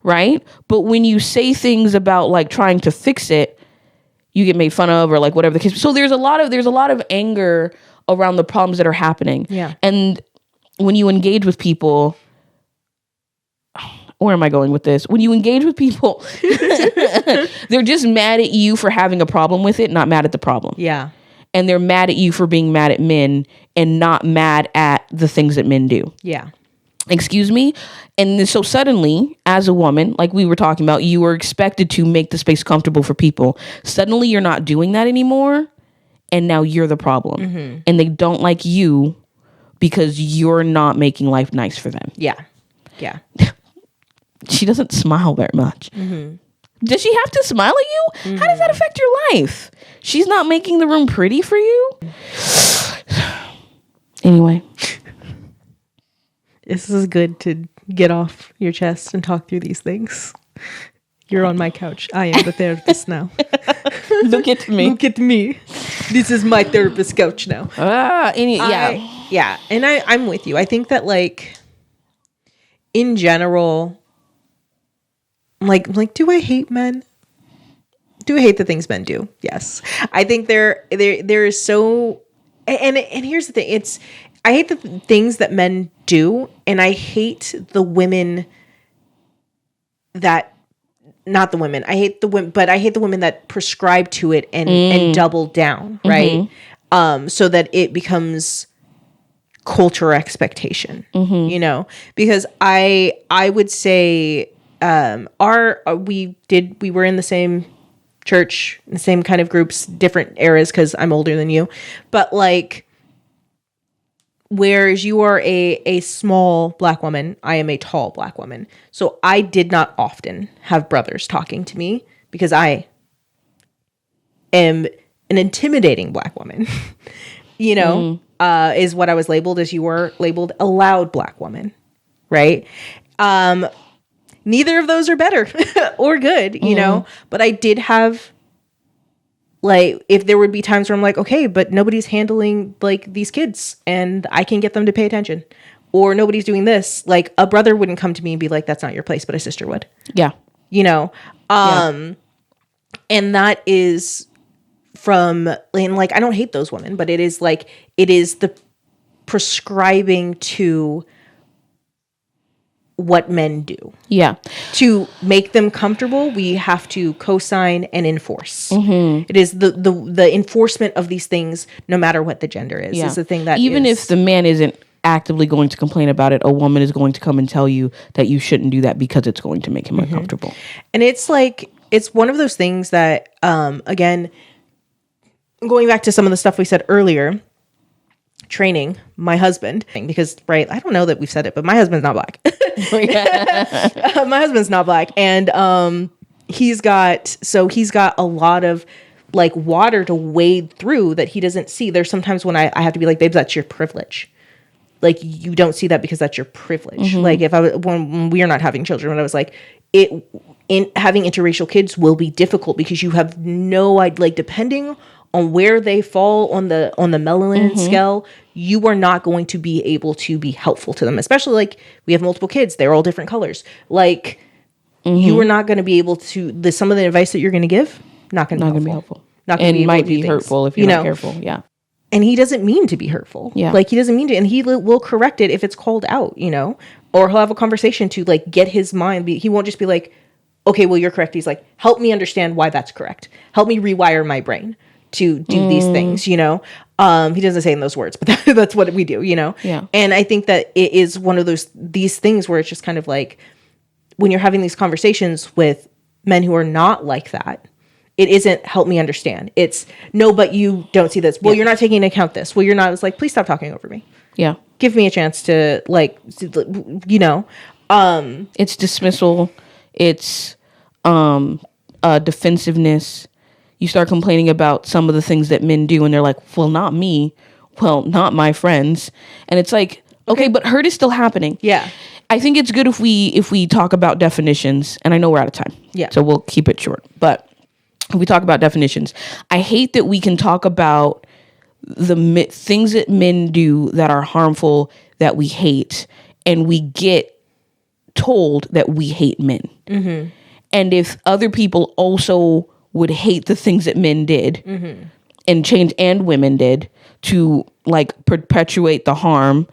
right? But when you say things about like trying to fix it, you get made fun of or like whatever the case. So there's a lot of anger around the problems that are happening. Yeah. And when you engage with people, where am I going with this? When you engage with people, they're just mad at you for having a problem with it, not mad at the problem. Yeah. And they're mad at you for being mad at men and not mad at the things that men do. Yeah. Excuse me? And so suddenly, as a woman, like we were talking about, you were expected to make the space comfortable for people. Suddenly, you're not doing that anymore. And now you're the problem. And they don't like you because you're not making life nice for them. Yeah. Yeah. She doesn't smile very much. Does she have to smile at you? How does that affect your life? She's not making the room pretty for you? Anyway. This is good to get off your chest and talk through these things. You're on my couch. I am the therapist now. Look at me. Look at me. This is my therapist couch now. Yeah. And I'm with you. I think that like in general, like, do I hate men? Do I hate the things men do? Yes. I think there is so, and here's the thing. I hate the things that men do, and I hate the women that, not the women. I hate the women, but I hate the women that prescribe to it and double down, right? So that it becomes culture expectation, you know, because I would say, we were in the same church, the same kind of groups, different eras, because I'm older than you, but like, whereas you are a small Black woman, I am a tall Black woman. So I did not often have brothers talking to me because I am an intimidating Black woman, you know, is what I was labeled, as you were labeled a loud Black woman, right? Neither of those are better or good, you know, but I did have, like, if there would be times where I'm like, okay, but nobody's handling like these kids and I can get them to pay attention, or nobody's doing this. Like a brother wouldn't come to me and be like, that's not your place, but a sister would. Yeah. You know? And that is from, and like, I don't hate those women, but it is like, it is the prescribing to what men do. Yeah. To make them comfortable, we have to co-sign and enforce. It is the enforcement of these things, no matter what the gender is the thing that even if the man isn't actively going to complain about it, a woman is going to come and tell you that you shouldn't do that because it's going to make him uncomfortable. And it's like, it's one of those things that, again, going back to some of the stuff we said earlier, training my husband, because, right, I don't know that we've said it, but my husband's not Black. My husband's not Black. And he's got a lot of like water to wade through that he doesn't see. There's sometimes when I have to be like, babes, that's your privilege. Like, you don't see that because that's your privilege. Like, if when we are not having children, when I was like, having interracial kids will be difficult because you have no idea, like, depending on where they fall on the melanin scale, you are not going to be able to be helpful to them. Especially, like, we have multiple kids. They're all different colors. Like, you are not going to be able to, some of the advice that you're going to give, not going to be helpful. Not going to be might be hurtful if you're not careful. Yeah. And he doesn't mean to be hurtful. Yeah. Like, he doesn't mean to, and he will correct it if it's called out, you know, or he'll have a conversation to like get his mind. He won't just be like, okay, well, you're correct. He's like, help me understand why that's correct. Help me rewire my brain to do these things, you know? He doesn't say in those words, but that's what we do, you know? Yeah. And I think that it is one of these things where it's just kind of like, when you're having these conversations with men who are not like that, it isn't help me understand. It's no, but you don't see this. Well, you're not taking into account this. Well, you're not. It's like, please stop talking over me. Yeah. Give me a chance to, like, you know. It's dismissal. It's defensiveness. You start complaining about some of the things that men do, and they're like, well, not me. Well, not my friends. And it's like, okay, but hurt is still happening. Yeah. I think it's good if we talk about definitions, and I know we're out of time. Yeah. So we'll keep it short. But if we talk about definitions, I hate that we can talk about the things that men do that are harmful that we hate, and we get told that we hate men. Mm-hmm. And if other people also would hate the things that men did and change, and women did, to like perpetuate the harm,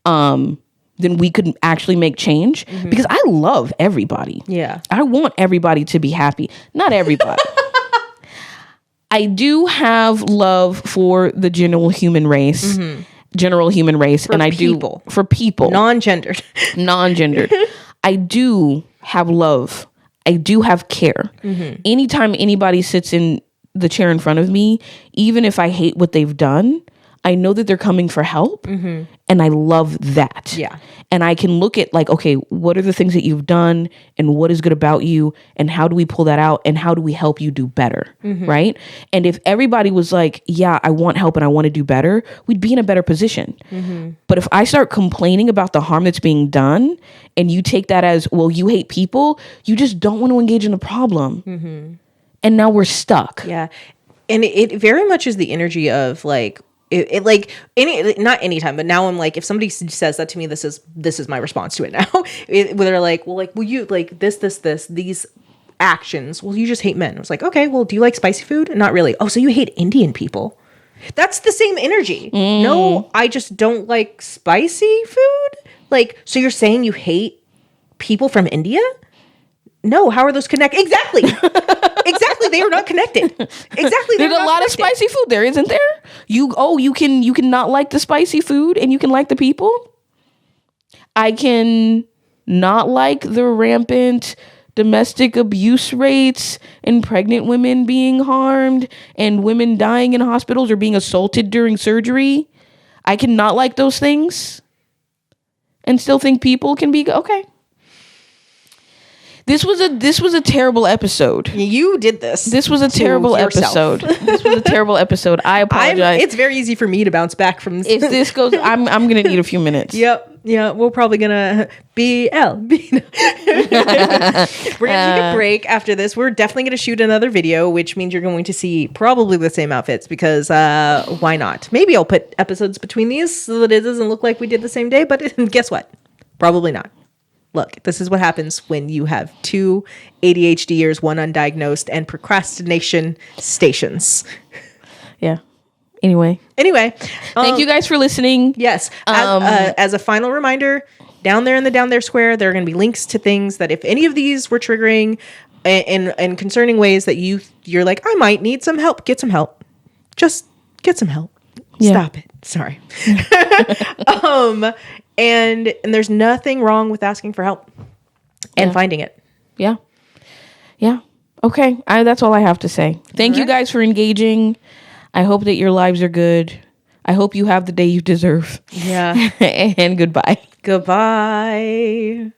then we could actually make change. Because I love everybody. Yeah. I want everybody to be happy. Not everybody. I do have love for the general human race. For and I people. do for people. Non-gendered. I do have love. I do have care. Anytime anybody sits in the chair in front of me, even if I hate what they've done, I know that they're coming for help. And I love that. Yeah. And I can look at like, okay, what are the things that you've done and what is good about you, and how do we pull that out, and how do we help you do better? Right. And if everybody was like, yeah, I want help and I want to do better, we'd be in a better position. But if I start complaining about the harm that's being done, and you take that as, well, you hate people, you just don't want to engage in the problem. And now we're stuck. Yeah. And it very much is the energy of like, it like not anytime, but now I'm like, if somebody says that to me, this is my response to it now. Where they're like, well, you like these actions. Well, you just hate men. I was like, okay, well, do you like spicy food? Not really. Oh, so you hate Indian people? That's the same energy. No, I just don't like spicy food. Like, so you're saying you hate people from India? No, how are those connected? Exactly. Exactly. They are not connected. Exactly. There's a lot of spicy food there, isn't there? You can not like the spicy food and you can like the people. I can not like the rampant domestic abuse rates and pregnant women being harmed and women dying in hospitals or being assaulted during surgery. I cannot like those things and still think people can be okay. This was a terrible episode. You did this. This was a terrible episode. This was a terrible episode. I apologize. It's very easy for me to bounce back from this. If this goes, I'm gonna need a few minutes. Yep. Yeah, we're probably gonna We're gonna take a break after this. We're definitely gonna shoot another video, which means you're going to see probably the same outfits because why not? Maybe I'll put episodes between these so that it doesn't look like we did the same day. But guess what? Probably not. Look, this is what happens when you have 2 ADHDers, 1 undiagnosed, and procrastination stations. Yeah. Anyway, thank you guys for listening. Yes. As a final reminder, down there in the Down There square, there are going to be links to things that if any of these were triggering and concerning ways that you're like, I might need some help, get some help. Just get some help. Yeah. Stop it. Sorry. And there's nothing wrong with asking for help and finding it. Yeah. Yeah. Okay. That's all I have to say. Thank you guys for engaging. I hope that your lives are good. I hope you have the day you deserve. Yeah. And goodbye. Goodbye.